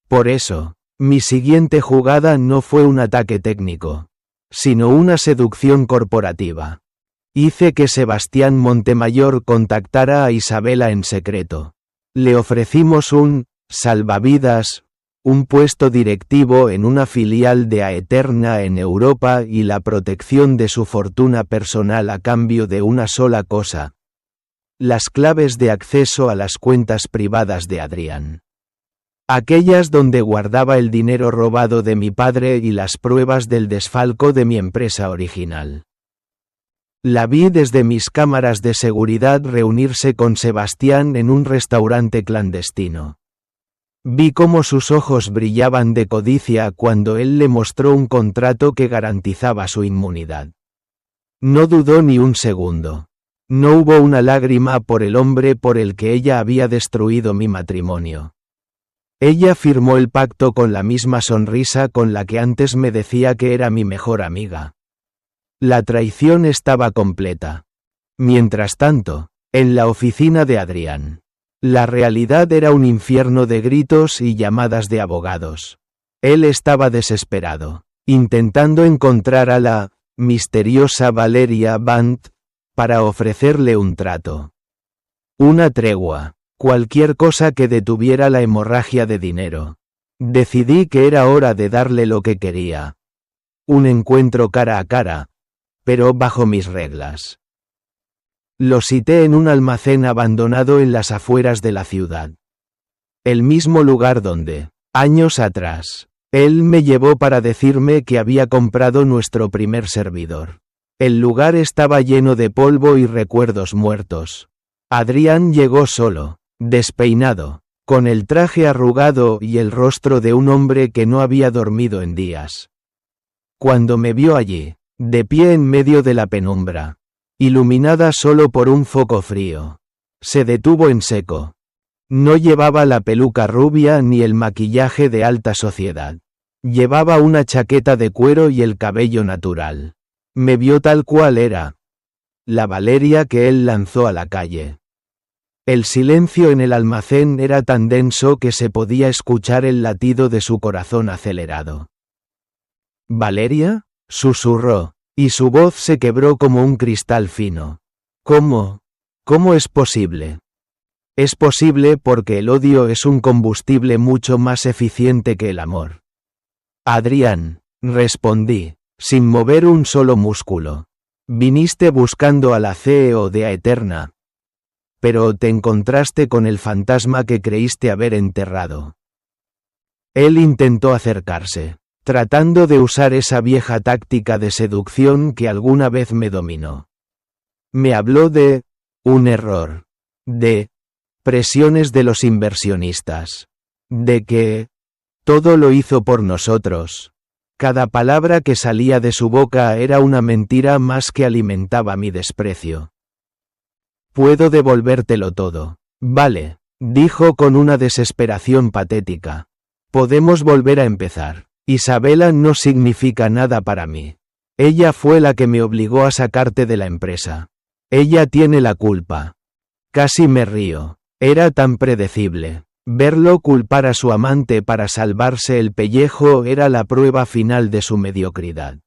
Por eso, mi siguiente jugada no fue un ataque técnico, sino una seducción corporativa. Hice que Sebastián Montemayor contactara a Isabela en secreto. Le ofrecimos un salvavidas, un puesto directivo en una filial de Aeterna en Europa y la protección de su fortuna personal a cambio de una sola cosa: las claves de acceso a las cuentas privadas de Adrián. Aquellas donde guardaba el dinero robado de mi padre y las pruebas del desfalco de mi empresa original. La vi desde mis cámaras de seguridad reunirse con Sebastián en un restaurante clandestino. Vi cómo sus ojos brillaban de codicia cuando él le mostró un contrato que garantizaba su inmunidad. No dudó ni un segundo. No hubo una lágrima por el hombre por el que ella había destruido mi matrimonio. Ella firmó el pacto con la misma sonrisa con la que antes me decía que era mi mejor amiga. La traición estaba completa. Mientras tanto, en la oficina de Adrián, la realidad era un infierno de gritos y llamadas de abogados. Él estaba desesperado, intentando encontrar a la misteriosa Valeria Band para ofrecerle un trato. Una tregua, cualquier cosa que detuviera la hemorragia de dinero. Decidí que era hora de darle lo que quería. Un encuentro cara a cara, pero bajo mis reglas. Lo cité en un almacén abandonado en las afueras de la ciudad. El mismo lugar donde, años atrás, él me llevó para decirme que había comprado nuestro primer servidor. El lugar estaba lleno de polvo y recuerdos muertos. Adrián llegó solo, despeinado, con el traje arrugado y el rostro de un hombre que no había dormido en días. Cuando me vio allí, de pie en medio de la penumbra, iluminada solo por un foco frío, se detuvo en seco. No llevaba la peluca rubia ni el maquillaje de alta sociedad. Llevaba una chaqueta de cuero y el cabello natural. Me vio tal cual era. La Valeria que él lanzó a la calle. El silencio en el almacén era tan denso que se podía escuchar el latido de su corazón acelerado. ¿Valeria?, susurró, y su voz se quebró como un cristal fino. ¿Cómo? ¿Cómo es posible? Es posible porque el odio es un combustible mucho más eficiente que el amor. Adrián, respondí, sin mover un solo músculo. Viniste buscando a la CEO de Aeterna. Pero te encontraste con el fantasma que creíste haber enterrado. Él intentó acercarse, tratando de usar esa vieja táctica de seducción que alguna vez me dominó. Me habló de un error, de presiones de los inversionistas, de que todo lo hizo por nosotros. Cada palabra que salía de su boca era una mentira más que alimentaba mi desprecio. Puedo devolvértelo todo. Vale, dijo con una desesperación patética. Podemos volver a empezar. Isabela no significa nada para mí. Ella fue la que me obligó a sacarte de la empresa. Ella tiene la culpa. Casi me río. Era tan predecible. Verlo culpar a su amante para salvarse el pellejo era la prueba final de su mediocridad.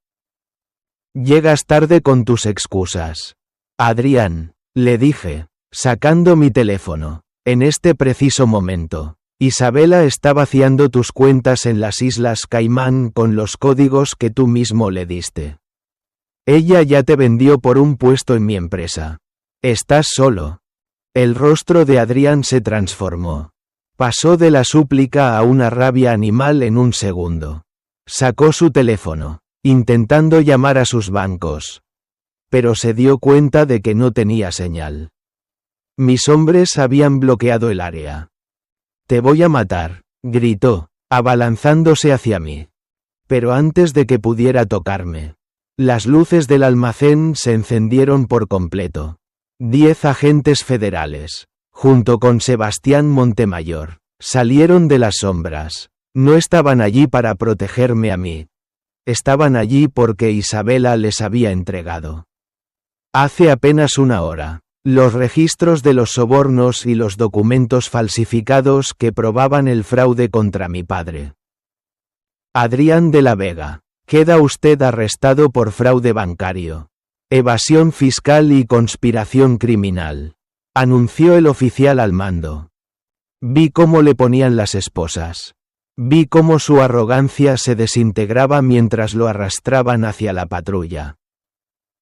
Llegas tarde con tus excusas. Adrián, le dije, sacando mi teléfono. En este preciso momento, Isabela está vaciando tus cuentas en las Islas Caimán con los códigos que tú mismo le diste. Ella ya te vendió por un puesto en mi empresa. Estás solo. El rostro de Adrián se transformó. Pasó de la súplica a una rabia animal en un segundo. Sacó su teléfono, intentando llamar a sus bancos. Pero se dio cuenta de que no tenía señal. Mis hombres habían bloqueado el área. Te voy a matar, gritó, abalanzándose hacia mí. Pero antes de que pudiera tocarme, las luces del almacén se encendieron por completo. 10 agentes federales, junto con Sebastián Montemayor, salieron de las sombras. No estaban allí para protegerme a mí. Estaban allí porque Isabela les había entregado. Hace apenas una hora, los registros de los sobornos y los documentos falsificados que probaban el fraude contra mi padre. Adrián de la Vega, queda usted arrestado por fraude bancario, evasión fiscal y conspiración criminal, anunció el oficial al mando. Vi cómo le ponían las esposas. Vi cómo su arrogancia se desintegraba mientras lo arrastraban hacia la patrulla.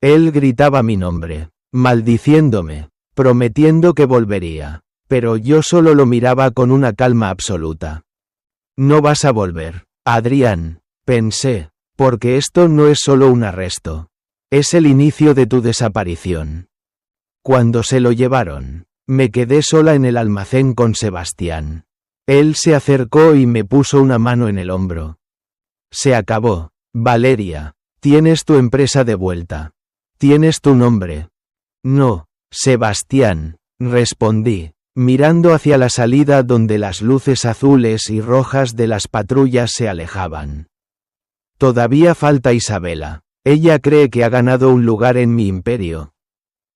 Él gritaba mi nombre, maldiciéndome, prometiendo que volvería, pero yo solo lo miraba con una calma absoluta. No vas a volver, Adrián, pensé, porque esto no es solo un arresto. Es el inicio de tu desaparición. Cuando se lo llevaron, me quedé sola en el almacén con Sebastián. Él se acercó y me puso una mano en el hombro. Se acabó, Valeria, tienes tu empresa de vuelta. Tienes tu nombre. No, Sebastián, respondí, mirando hacia la salida donde las luces azules y rojas de las patrullas se alejaban. Todavía falta Isabela. Ella cree que ha ganado un lugar en mi imperio.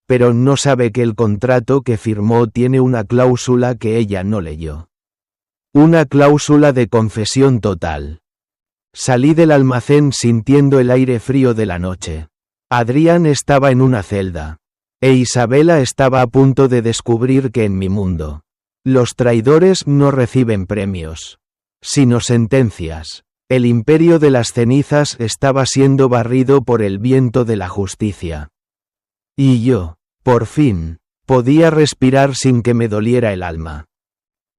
Pero no sabe que el contrato que firmó tiene una cláusula que ella no leyó. Una cláusula de confesión total. Salí del almacén sintiendo el aire frío de la noche. Adrián estaba en una celda. E Isabela estaba a punto de descubrir que en mi mundo, los traidores no reciben premios, sino sentencias. El imperio de las cenizas estaba siendo barrido por el viento de la justicia. Y yo, Por fin, podía respirar sin que me doliera el alma.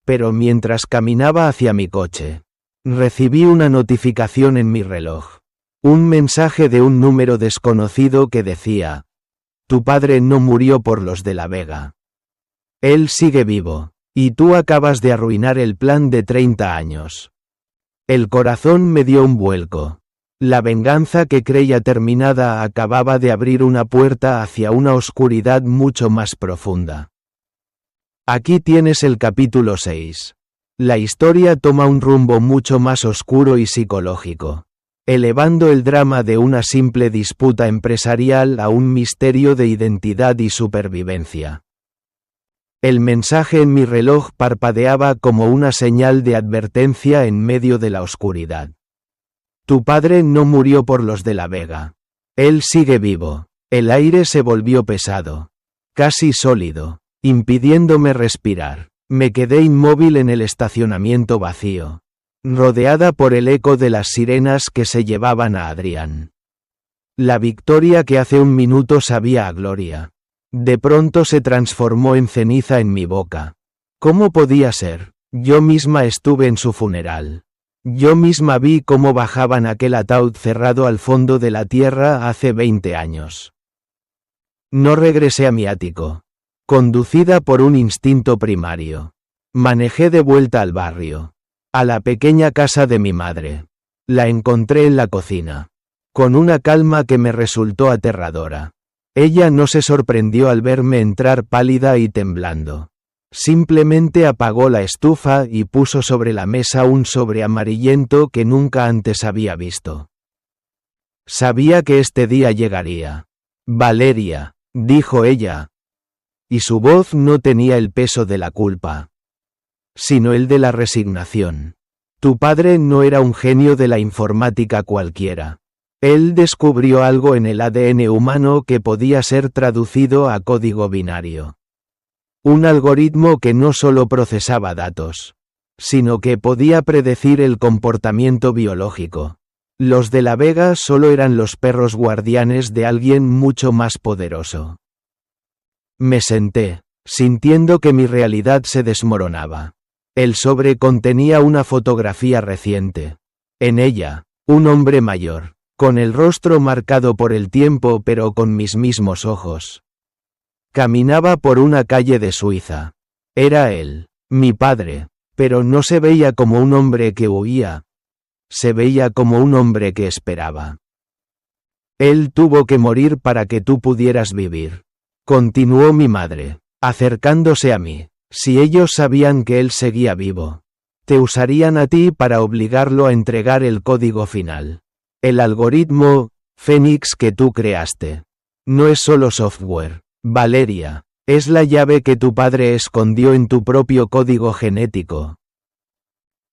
Pero mientras caminaba hacia mi coche, recibí una notificación en mi reloj. Un mensaje de un número desconocido que decía: tu padre no murió por los de la Vega. Él sigue vivo, y tú acabas de arruinar el plan de 30 años. El corazón me dio un vuelco. La venganza que creía terminada acababa de abrir una puerta hacia una oscuridad mucho más profunda. Aquí tienes el capítulo 6. La historia toma un rumbo mucho más oscuro y psicológico, elevando el drama de una simple disputa empresarial a un misterio de identidad y supervivencia. El mensaje en mi reloj parpadeaba como una señal de advertencia en medio de la oscuridad. Tu padre no murió por los de la Vega. Él sigue vivo. El aire se volvió pesado, casi sólido, impidiéndome respirar. Me quedé inmóvil en el estacionamiento vacío, rodeada por el eco de las sirenas que se llevaban a Adrián. La victoria que hace un minuto sabía a gloria, de pronto se transformó en ceniza en mi boca. ¿Cómo podía ser? Yo misma estuve en su funeral. Yo misma vi cómo bajaban aquel ataúd cerrado al fondo de la tierra hace 20 años. No regresé a mi ático. Conducida por un instinto primario, manejé de vuelta al barrio, a la pequeña casa de mi madre. La encontré en la cocina, con una calma que me resultó aterradora. Ella no se sorprendió al verme entrar pálida y temblando. Simplemente apagó la estufa y puso sobre la mesa un sobre amarillento que nunca antes había visto. Sabía que este día llegaría. Valeria, dijo ella. Y su voz no tenía el peso de la culpa, sino el de la resignación. Tu padre no era un genio de la informática cualquiera. Él descubrió algo en el ADN humano que podía ser traducido a código binario. Un algoritmo que no solo procesaba datos, sino que podía predecir el comportamiento biológico. Los de la Vega solo eran los perros guardianes de alguien mucho más poderoso. Me senté, sintiendo que mi realidad se desmoronaba. El sobre contenía una fotografía reciente. En ella, un hombre mayor, con el rostro marcado por el tiempo pero con mis mismos ojos. Caminaba por una calle de Suiza. Era él, mi padre, pero no se veía como un hombre que huía. Se veía como un hombre que esperaba. Él tuvo que morir para que tú pudieras vivir. Continuó mi madre, acercándose a mí. Si ellos sabían que él seguía vivo, te usarían a ti para obligarlo a entregar el código final. El algoritmo, Fénix, que tú creaste, no es solo software. Valeria, es la llave que tu padre escondió en tu propio código genético.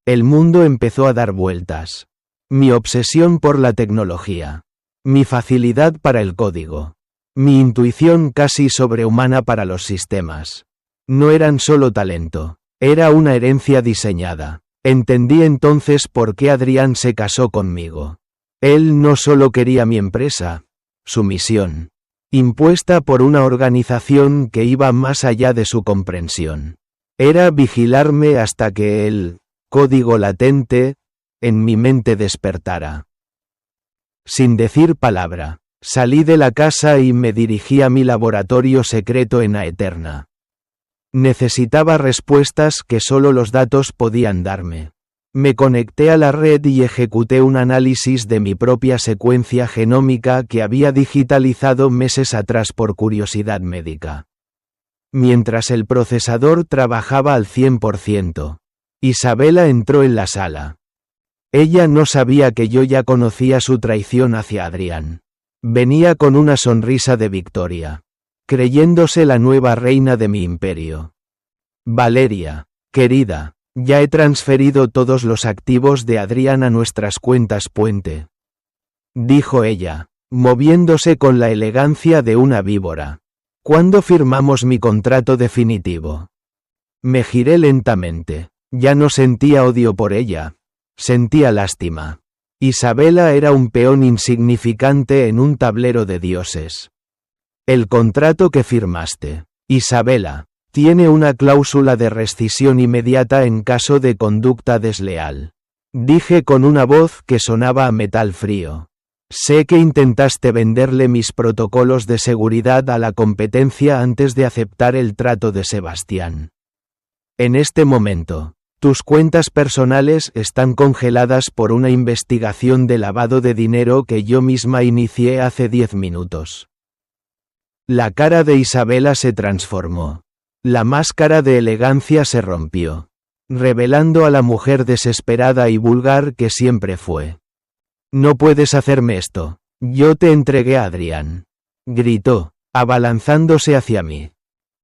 El mundo empezó a dar vueltas. Mi obsesión por la tecnología. Mi facilidad para el código. Mi intuición casi sobrehumana para los sistemas. No eran solo talento, era una herencia diseñada. Entendí entonces por qué Adrián se casó conmigo. Él no solo quería mi empresa, su misión, impuesta por una organización que iba más allá de su comprensión. Era vigilarme hasta que el código latente en mi mente despertara. Sin decir palabra, salí de la casa y me dirigí a mi laboratorio secreto en Aeterna. Necesitaba respuestas que solo los datos podían darme. Me conecté a la red y ejecuté un análisis de mi propia secuencia genómica que había digitalizado meses atrás por curiosidad médica. Mientras el procesador trabajaba al 100%, Isabela entró en la sala. Ella no sabía que yo ya conocía su traición hacia Adrián. Venía con una sonrisa de victoria, creyéndose la nueva reina de mi imperio. Valeria, querida, ya he transferido todos los activos de Adrián a nuestras cuentas puente, dijo ella, moviéndose con la elegancia de una víbora. ¿Cuándo firmamos mi contrato definitivo? Me giré lentamente. Ya no sentía odio por ella. Sentía lástima. Isabela era un peón insignificante en un tablero de dioses. El contrato que firmaste, Isabela, tiene una cláusula de rescisión inmediata en caso de conducta desleal. Dije con una voz que sonaba a metal frío. Sé que intentaste venderle mis protocolos de seguridad a la competencia antes de aceptar el trato de Sebastián. En este momento, tus cuentas personales están congeladas por una investigación de lavado de dinero que yo misma inicié hace 10 minutos. La cara de Isabela se transformó. La máscara de elegancia se rompió, revelando a la mujer desesperada y vulgar que siempre fue. No puedes hacerme esto. Yo te entregué a Adrián. Gritó, abalanzándose hacia mí.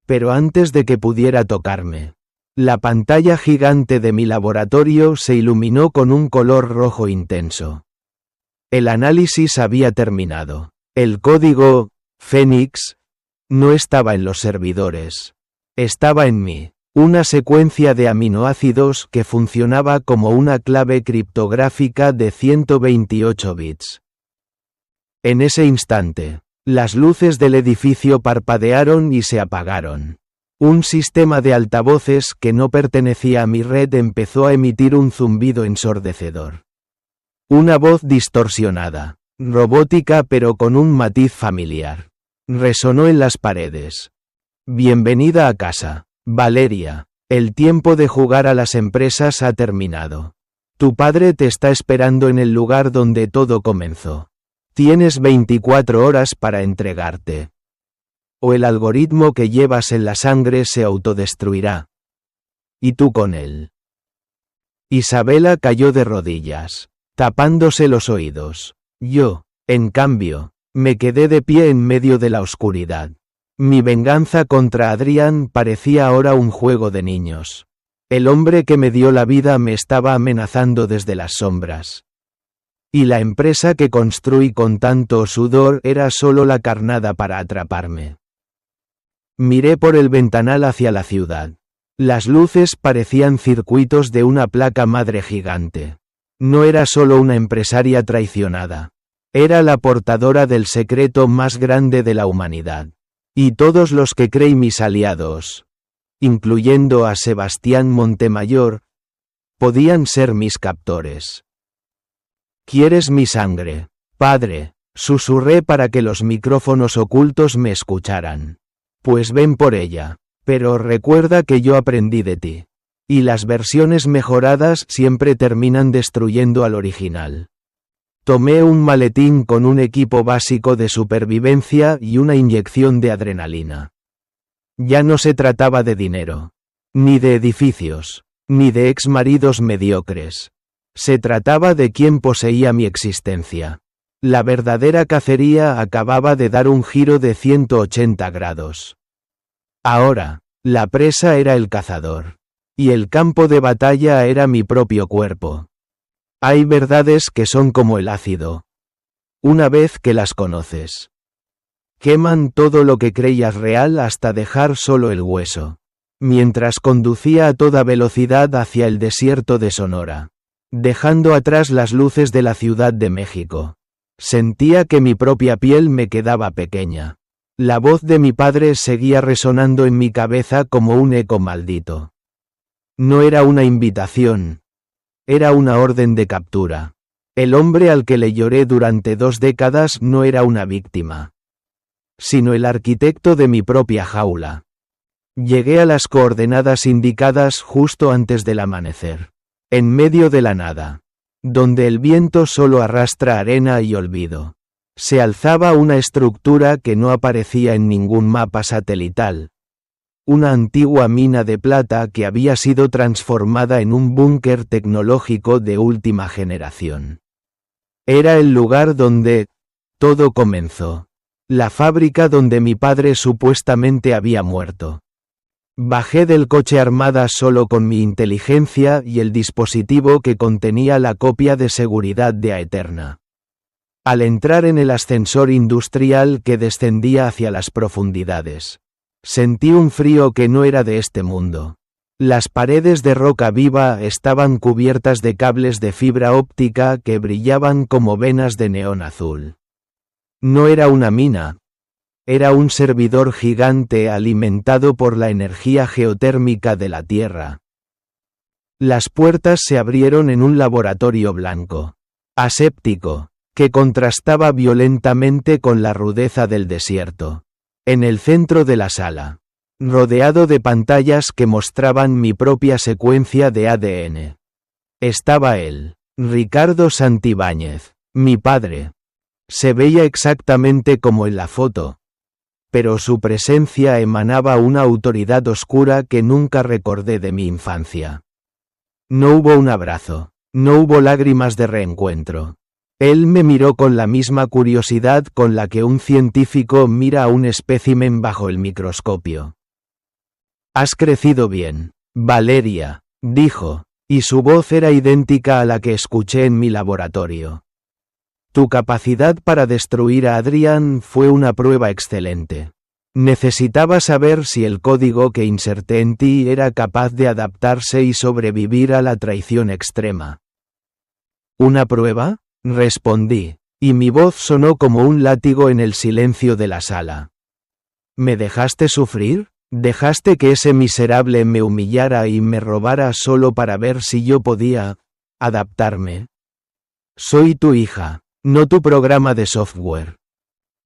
Pero antes de que pudiera tocarme, la pantalla gigante de mi laboratorio se iluminó con un color rojo intenso. El análisis había terminado. El código, Fénix, no estaba en los servidores. Estaba en mí. Una secuencia de aminoácidos que funcionaba como una clave criptográfica de 128 bits. En ese instante, las luces del edificio parpadearon y se apagaron. Un sistema de altavoces que no pertenecía a mi red empezó a emitir un zumbido ensordecedor. Una voz distorsionada, robótica pero con un matiz familiar, resonó en las paredes. Bienvenida a casa, Valeria. El tiempo de jugar a las empresas ha terminado. Tu padre te está esperando en el lugar donde todo comenzó. Tienes 24 horas para entregarte. O el algoritmo que llevas en la sangre se autodestruirá. Y tú con él. Isabela cayó de rodillas, tapándose los oídos. Yo, en cambio, me quedé de pie en medio de la oscuridad. Mi venganza contra Adrián parecía ahora un juego de niños. El hombre que me dio la vida me estaba amenazando desde las sombras. Y la empresa que construí con tanto sudor era solo la carnada para atraparme. Miré por el ventanal hacia la ciudad. Las luces parecían circuitos de una placa madre gigante. No era solo una empresaria traicionada. Era la portadora del secreto más grande de la humanidad. Y todos los que creí mis aliados, incluyendo a Sebastián Montemayor, podían ser mis captores. ¿Quieres mi sangre, padre? Susurré para que los micrófonos ocultos me escucharan. Pues ven por ella, pero recuerda que yo aprendí de ti. Y las versiones mejoradas siempre terminan destruyendo al original. Tomé un maletín con un equipo básico de supervivencia y una inyección de adrenalina. Ya no se trataba de dinero, ni de edificios, ni de exmaridos mediocres. Se trataba de quién poseía mi existencia. La verdadera cacería acababa de dar un giro de 180 grados. Ahora, la presa era el cazador. Y el campo de batalla era mi propio cuerpo. Hay verdades que son como el ácido. Una vez que las conoces, queman todo lo que creías real hasta dejar solo el hueso. Mientras conducía a toda velocidad hacia el desierto de Sonora, dejando atrás las luces de la Ciudad de México, sentía que mi propia piel me quedaba pequeña. La voz de mi padre seguía resonando en mi cabeza como un eco maldito. No era una invitación. Era una orden de captura. El hombre al que le lloré durante 2 décadas no era una víctima, sino el arquitecto de mi propia jaula. Llegué a las coordenadas indicadas justo antes del amanecer, en medio de la nada, donde el viento solo arrastra arena y olvido. Se alzaba una estructura que no aparecía en ningún mapa satelital. Una antigua mina de plata que había sido transformada en un búnker tecnológico de última generación. Era el lugar donde todo comenzó. La fábrica donde mi padre supuestamente había muerto. Bajé del coche armada solo con mi inteligencia y el dispositivo que contenía la copia de seguridad de Aeterna. Al entrar en el ascensor industrial que descendía hacia las profundidades, sentí un frío que no era de este mundo. Las paredes de roca viva estaban cubiertas de cables de fibra óptica que brillaban como venas de neón azul. No era una mina. Era un servidor gigante alimentado por la energía geotérmica de la Tierra. Las puertas se abrieron en un laboratorio blanco, aséptico, que contrastaba violentamente con la rudeza del desierto. En el centro de la sala, rodeado de pantallas que mostraban mi propia secuencia de ADN, estaba él, Ricardo Santibáñez, mi padre. Se veía exactamente como en la foto, pero su presencia emanaba una autoridad oscura que nunca recordé de mi infancia. No hubo un abrazo, no hubo lágrimas de reencuentro. Él me miró con la misma curiosidad con la que un científico mira a un espécimen bajo el microscopio. «Has crecido bien, Valeria», dijo, y su voz era idéntica a la que escuché en mi laboratorio. «Tu capacidad para destruir a Adrián fue una prueba excelente. Necesitaba saber si el código que inserté en ti era capaz de adaptarse y sobrevivir a la traición extrema». «¿Una prueba?», respondí, y mi voz sonó como un látigo en el silencio de la sala. «¿Me dejaste sufrir? ¿Dejaste que ese miserable me humillara y me robara solo para ver si yo podía adaptarme? Soy tu hija, no tu programa de software».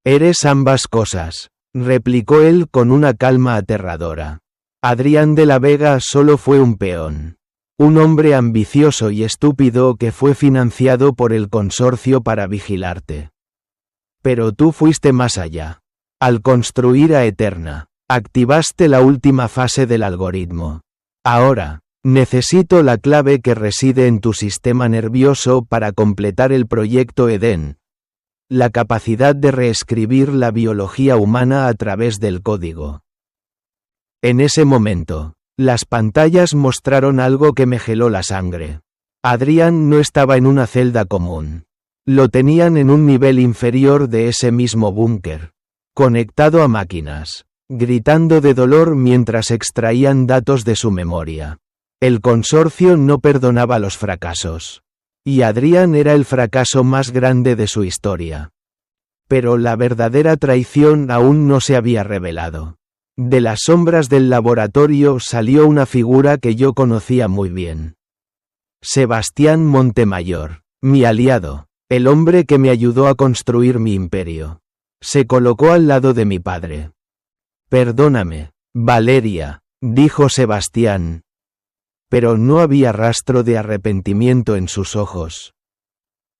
«Eres ambas cosas», replicó él con una calma aterradora. «Adrián de la Vega solo fue un peón. Un hombre ambicioso y estúpido que fue financiado por el consorcio para vigilarte. Pero tú fuiste más allá. Al construir a Eterna, activaste la última fase del algoritmo. Ahora, necesito la clave que reside en tu sistema nervioso para completar el proyecto Edén. La capacidad de reescribir la biología humana a través del código». En ese momento, las pantallas mostraron algo que me heló la sangre. Adrián no estaba en una celda común. Lo tenían en un nivel inferior de ese mismo búnker, conectado a máquinas, gritando de dolor mientras extraían datos de su memoria. El consorcio no perdonaba los fracasos. Y Adrián era el fracaso más grande de su historia. Pero la verdadera traición aún no se había revelado. De las sombras del laboratorio salió una figura que yo conocía muy bien. Sebastián Montemayor, mi aliado, el hombre que me ayudó a construir mi imperio. Se colocó al lado de mi padre. «Perdóname, Valeria», dijo Sebastián. Pero no había rastro de arrepentimiento en sus ojos.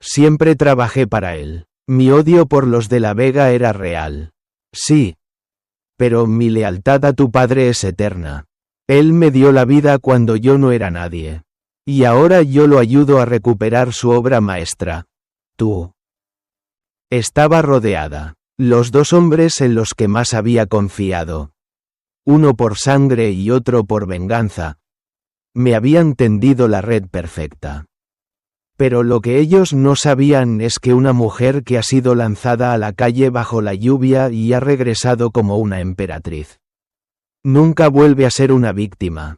«Siempre trabajé para él. Mi odio por los de la Vega era real. Sí. Pero mi lealtad a tu padre es eterna. Él me dio la vida cuando yo no era nadie. Y ahora yo lo ayudo a recuperar su obra maestra. Tú». Estaba rodeada. Los dos hombres en los que más había confiado. Uno por sangre y otro por venganza. Me habían tendido la red perfecta. Pero lo que ellos no sabían es que una mujer que ha sido lanzada a la calle bajo la lluvia y ha regresado como una emperatriz, nunca vuelve a ser una víctima.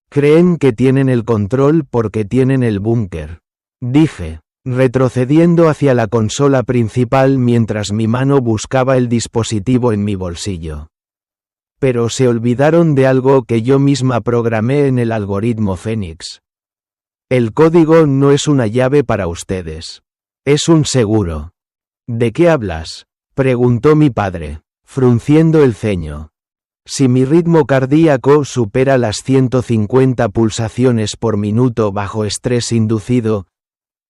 Creen que tienen el control porque tienen el búnker, dije, retrocediendo hacia la consola principal mientras mi mano buscaba el dispositivo en mi bolsillo. Pero se olvidaron de algo que yo misma programé en el algoritmo Fénix. El código no es una llave para ustedes. Es un seguro. ¿De qué hablas?, preguntó mi padre, frunciendo el ceño. Si mi ritmo cardíaco supera las 150 pulsaciones por minuto bajo estrés inducido,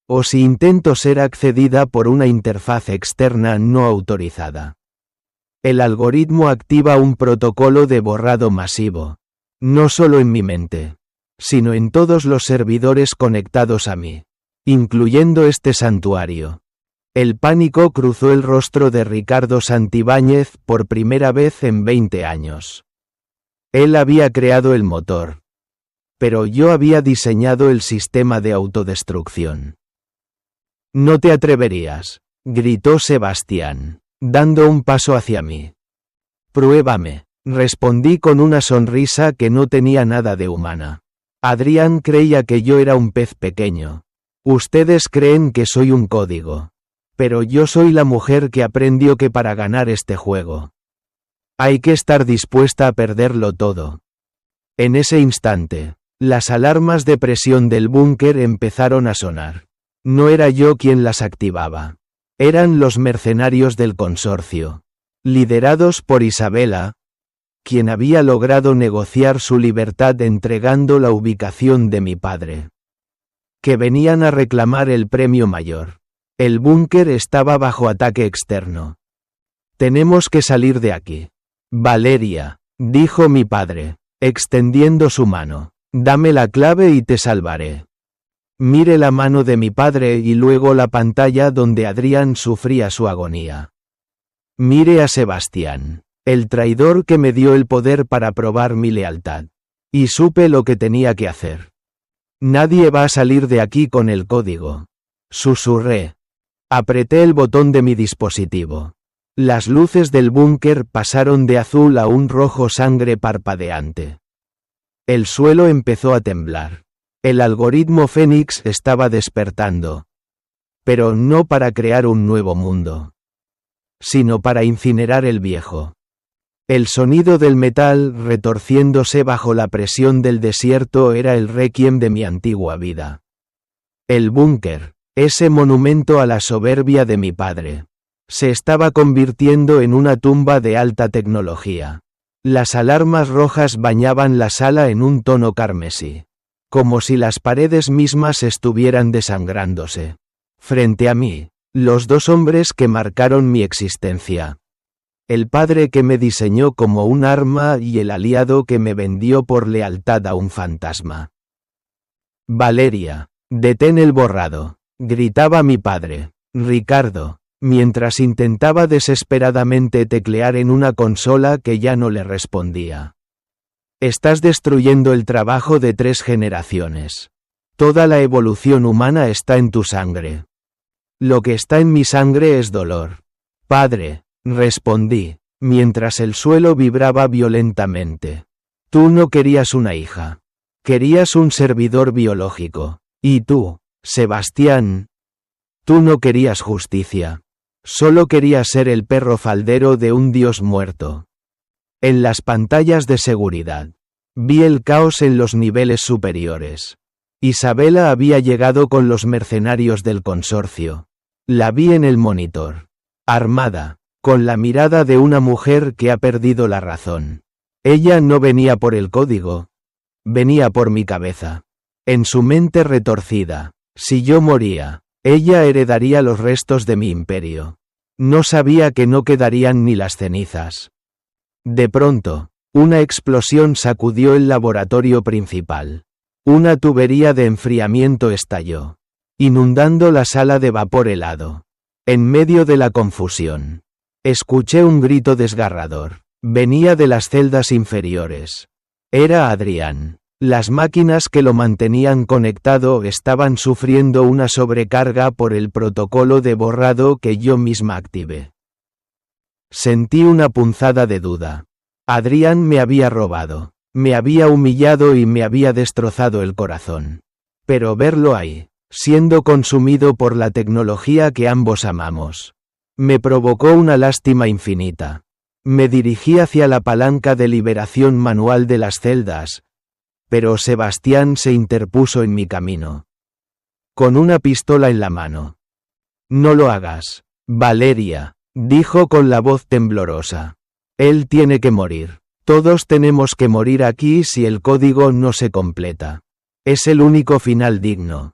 o si intento ser accedida por una interfaz externa no autorizada. El algoritmo activa un protocolo de borrado masivo, no solo en mi mente, sino en todos los servidores conectados a mí, incluyendo este santuario. El pánico cruzó el rostro de Ricardo Santibáñez por primera vez en 20 años. Él había creado el motor, pero yo había diseñado el sistema de autodestrucción. «No te atreverías», gritó Sebastián, dando un paso hacia mí. «Pruébame», respondí con una sonrisa que no tenía nada de humana. Adrián creía que yo era un pez pequeño. Ustedes creen que soy un código. Pero yo soy la mujer que aprendió que para ganar este juego, Hay que estar dispuesta a perderlo todo. En ese instante, las alarmas de presión del búnker empezaron a sonar. No era yo quien las activaba. Eran los mercenarios del consorcio, liderados por Isabela, quien había logrado negociar su libertad entregando la ubicación de mi padre. Que venían a reclamar el premio mayor. El búnker estaba bajo ataque externo. Tenemos que salir de aquí. Valeria, dijo mi padre, extendiendo su mano. Dame la clave y te salvaré. Mire la mano de mi padre y luego la pantalla donde Adrián sufría su agonía. Mire a Sebastián, el traidor que me dio el poder para probar mi lealtad. Y supe lo que tenía que hacer. Nadie va a salir de aquí con el código. Susurré. Apreté el botón de mi dispositivo. Las luces del búnker pasaron de azul a un rojo sangre parpadeante. El suelo empezó a temblar. El algoritmo Fénix estaba despertando. Pero no para crear un nuevo mundo, sino para incinerar el viejo. El sonido del metal retorciéndose bajo la presión del desierto era el requiem de mi antigua vida. El búnker, ese monumento a la soberbia de mi padre, se estaba convirtiendo en una tumba de alta tecnología. Las alarmas rojas bañaban la sala en un tono carmesí, como si las paredes mismas estuvieran desangrándose. Frente a mí, los dos hombres que marcaron mi existencia. El padre que me diseñó como un arma y el aliado que me vendió por lealtad a un fantasma. Valeria, detén el borrado, gritaba mi padre. Ricardo, mientras intentaba desesperadamente teclear en una consola que ya no le respondía. Estás destruyendo el trabajo de 3 generaciones. Toda la evolución humana está en tu sangre. Lo que está en mi sangre es dolor. Padre, respondí, mientras el suelo vibraba violentamente. Tú no querías una hija. Querías un servidor biológico. Y tú, Sebastián, tú no querías justicia. Solo querías ser el perro faldero de un dios muerto. En las pantallas de seguridad, vi el caos en los niveles superiores. Isabela había llegado con los mercenarios del consorcio. La vi en el monitor. Armada, con la mirada de una mujer que ha perdido la razón. Ella no venía por el código. Venía por mi cabeza. En su mente retorcida, si yo moría, ella heredaría los restos de mi imperio. No sabía que no quedarían ni las cenizas. De pronto, una explosión sacudió el laboratorio principal. Una tubería de enfriamiento estalló, inundando la sala de vapor helado. En medio de la confusión, escuché un grito desgarrador. Venía de las celdas inferiores. Era Adrián. Las máquinas que lo mantenían conectado estaban sufriendo una sobrecarga por el protocolo de borrado que yo misma activé. Sentí una punzada de duda. Adrián me había robado, me había humillado y me había destrozado el corazón. Pero verlo ahí, siendo consumido por la tecnología que ambos amamos, me provocó una lástima infinita. Me dirigí hacia la palanca de liberación manual de las celdas, pero Sebastián se interpuso en mi camino. Con una pistola en la mano. No lo hagas, Valeria, dijo con la voz temblorosa. Él tiene que morir. Todos tenemos que morir aquí si el código no se completa. Es el único final digno.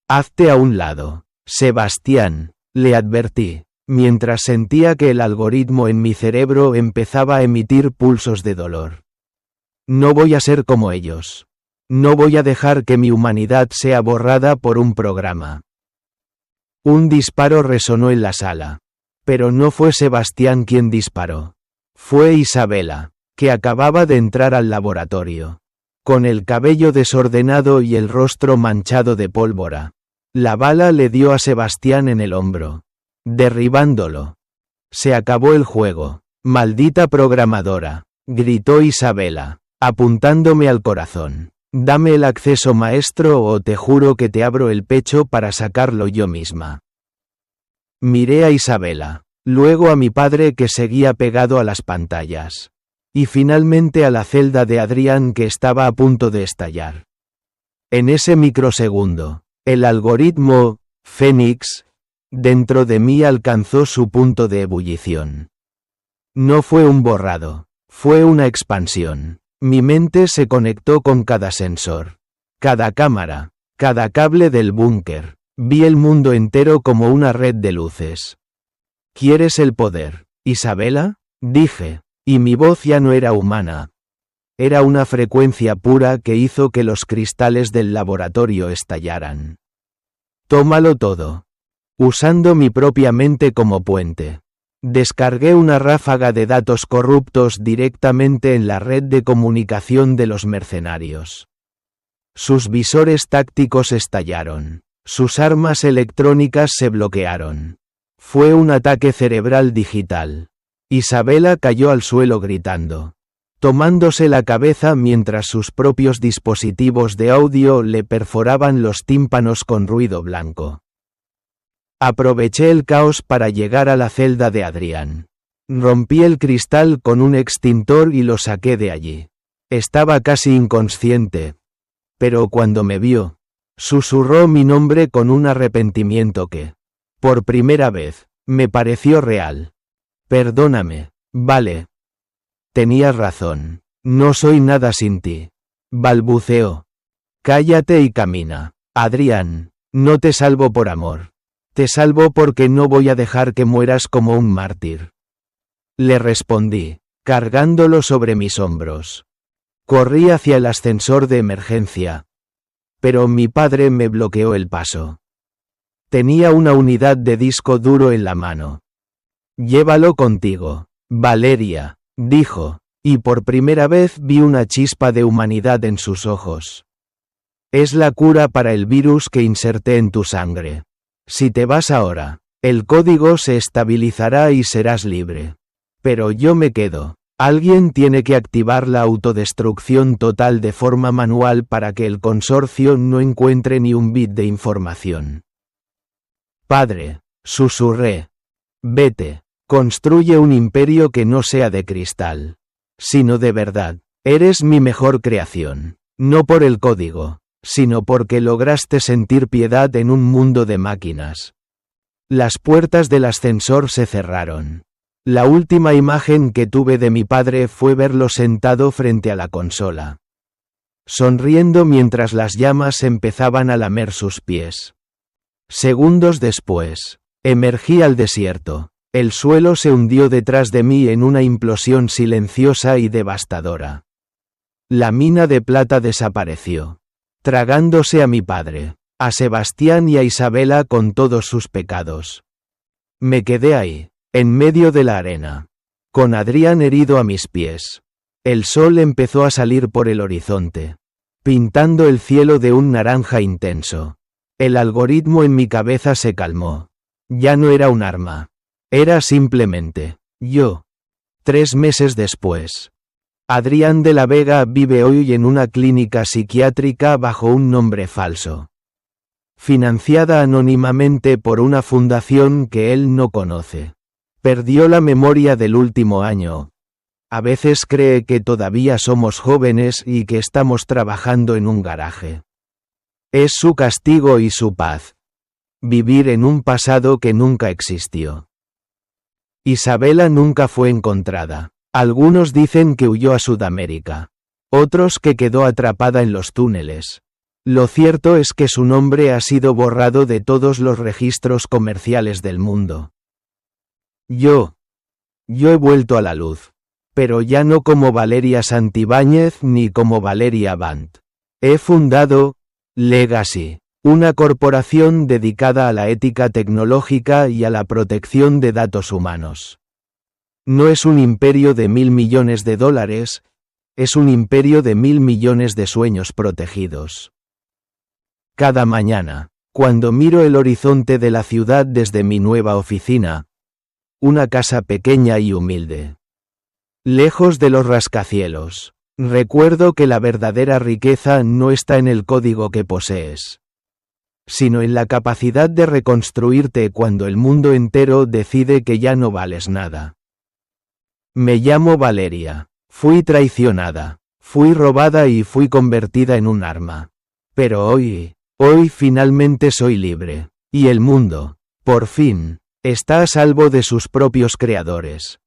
Hazte a un lado, Sebastián, le advertí, mientras sentía que el algoritmo en mi cerebro empezaba a emitir pulsos de dolor. No voy a ser como ellos. No voy a dejar que mi humanidad sea borrada por un programa. Un disparo resonó en la sala. Pero no fue Sebastián quien disparó. Fue Isabela, que acababa de entrar al laboratorio. Con el cabello desordenado y el rostro manchado de pólvora. La bala le dio a Sebastián en el hombro, derribándolo. Se acabó el juego. Maldita programadora, gritó Isabela, apuntándome al corazón. Dame el acceso maestro o te juro que te abro el pecho para sacarlo yo misma. Miré a Isabela, luego a mi padre que seguía pegado a las pantallas. Y finalmente a la celda de Adrián que estaba a punto de estallar. En ese microsegundo, el algoritmo, Fénix, dentro de mí alcanzó su punto de ebullición. No fue un borrado, fue una expansión. Mi mente se conectó con cada sensor, cada cámara, cada cable del búnker. Vi el mundo entero como una red de luces. ¿Quieres el poder, Isabela?, dije, y mi voz ya no era humana. Era una frecuencia pura que hizo que los cristales del laboratorio estallaran. Tómalo todo. Usando mi propia mente como puente. Descargué una ráfaga de datos corruptos directamente en la red de comunicación de los mercenarios. Sus visores tácticos estallaron. Sus armas electrónicas se bloquearon. Fue un ataque cerebral digital. Isabela cayó al suelo gritando, tomándose la cabeza mientras sus propios dispositivos de audio le perforaban los tímpanos con ruido blanco. Aproveché el caos para llegar a la celda de Adrián. Rompí el cristal con un extintor y lo saqué de allí. Estaba casi inconsciente. Pero cuando me vio, susurró mi nombre con un arrepentimiento que, por primera vez, me pareció real. Perdóname, vale. Tenías razón. No soy nada sin ti. Balbuceó. Cállate y camina. Adrián, no te salvo por amor. Te salvo porque no voy a dejar que mueras como un mártir. Le respondí, cargándolo sobre mis hombros. Corrí hacia el ascensor de emergencia. Pero mi padre me bloqueó el paso. Tenía una unidad de disco duro en la mano. Llévalo contigo, Valeria, dijo, y por primera vez vi una chispa de humanidad en sus ojos. Es la cura para el virus que inserté en tu sangre. Si te vas ahora, el código se estabilizará y serás libre. Pero yo me quedo. Alguien tiene que activar la autodestrucción total de forma manual para que el consorcio no encuentre ni un bit de información. Padre, susurré. Vete. Construye un imperio que no sea de cristal, sino de verdad. Eres mi mejor creación, no por el código, sino porque lograste sentir piedad en un mundo de máquinas. Las puertas del ascensor se cerraron. La última imagen que tuve de mi padre fue verlo sentado frente a la consola, sonriendo mientras las llamas empezaban a lamer sus pies. Segundos después, emergí al desierto. El suelo se hundió detrás de mí en una implosión silenciosa y devastadora. La mina de plata desapareció, tragándose a mi padre, a Sebastián y a Isabela con todos sus pecados. Me quedé ahí, en medio de la arena, con Adrián herido a mis pies. El sol empezó a salir por el horizonte, pintando el cielo de un naranja intenso. El algoritmo en mi cabeza se calmó. Ya no era un arma. Era simplemente yo. 3 meses después. Adrián de la Vega vive hoy en una clínica psiquiátrica bajo un nombre falso. Financiada anónimamente por una fundación que él no conoce. Perdió la memoria del último año. A veces cree que todavía somos jóvenes y que estamos trabajando en un garaje. Es su castigo y su paz. Vivir en un pasado que nunca existió. Isabela nunca fue encontrada. Algunos dicen que huyó a Sudamérica. Otros que quedó atrapada en los túneles. Lo cierto es que su nombre ha sido borrado de todos los registros comerciales del mundo. Yo he vuelto a la luz. Pero ya no como Valeria Santibáñez ni como Valeria Bant. He fundado Legacy, una corporación dedicada a la ética tecnológica y a la protección de datos humanos. No es un imperio de $1.000 millones, es un imperio de 1.000 millones de sueños protegidos. Cada mañana, cuando miro el horizonte de la ciudad desde mi nueva oficina, una casa pequeña y humilde, lejos de los rascacielos, recuerdo que la verdadera riqueza no está en el código que posees, sino en la capacidad de reconstruirte cuando el mundo entero decide que ya no vales nada. Me llamo Valeria. Fui traicionada. Fui robada y fui convertida en un arma. Pero hoy finalmente soy libre. Y el mundo, por fin, está a salvo de sus propios creadores.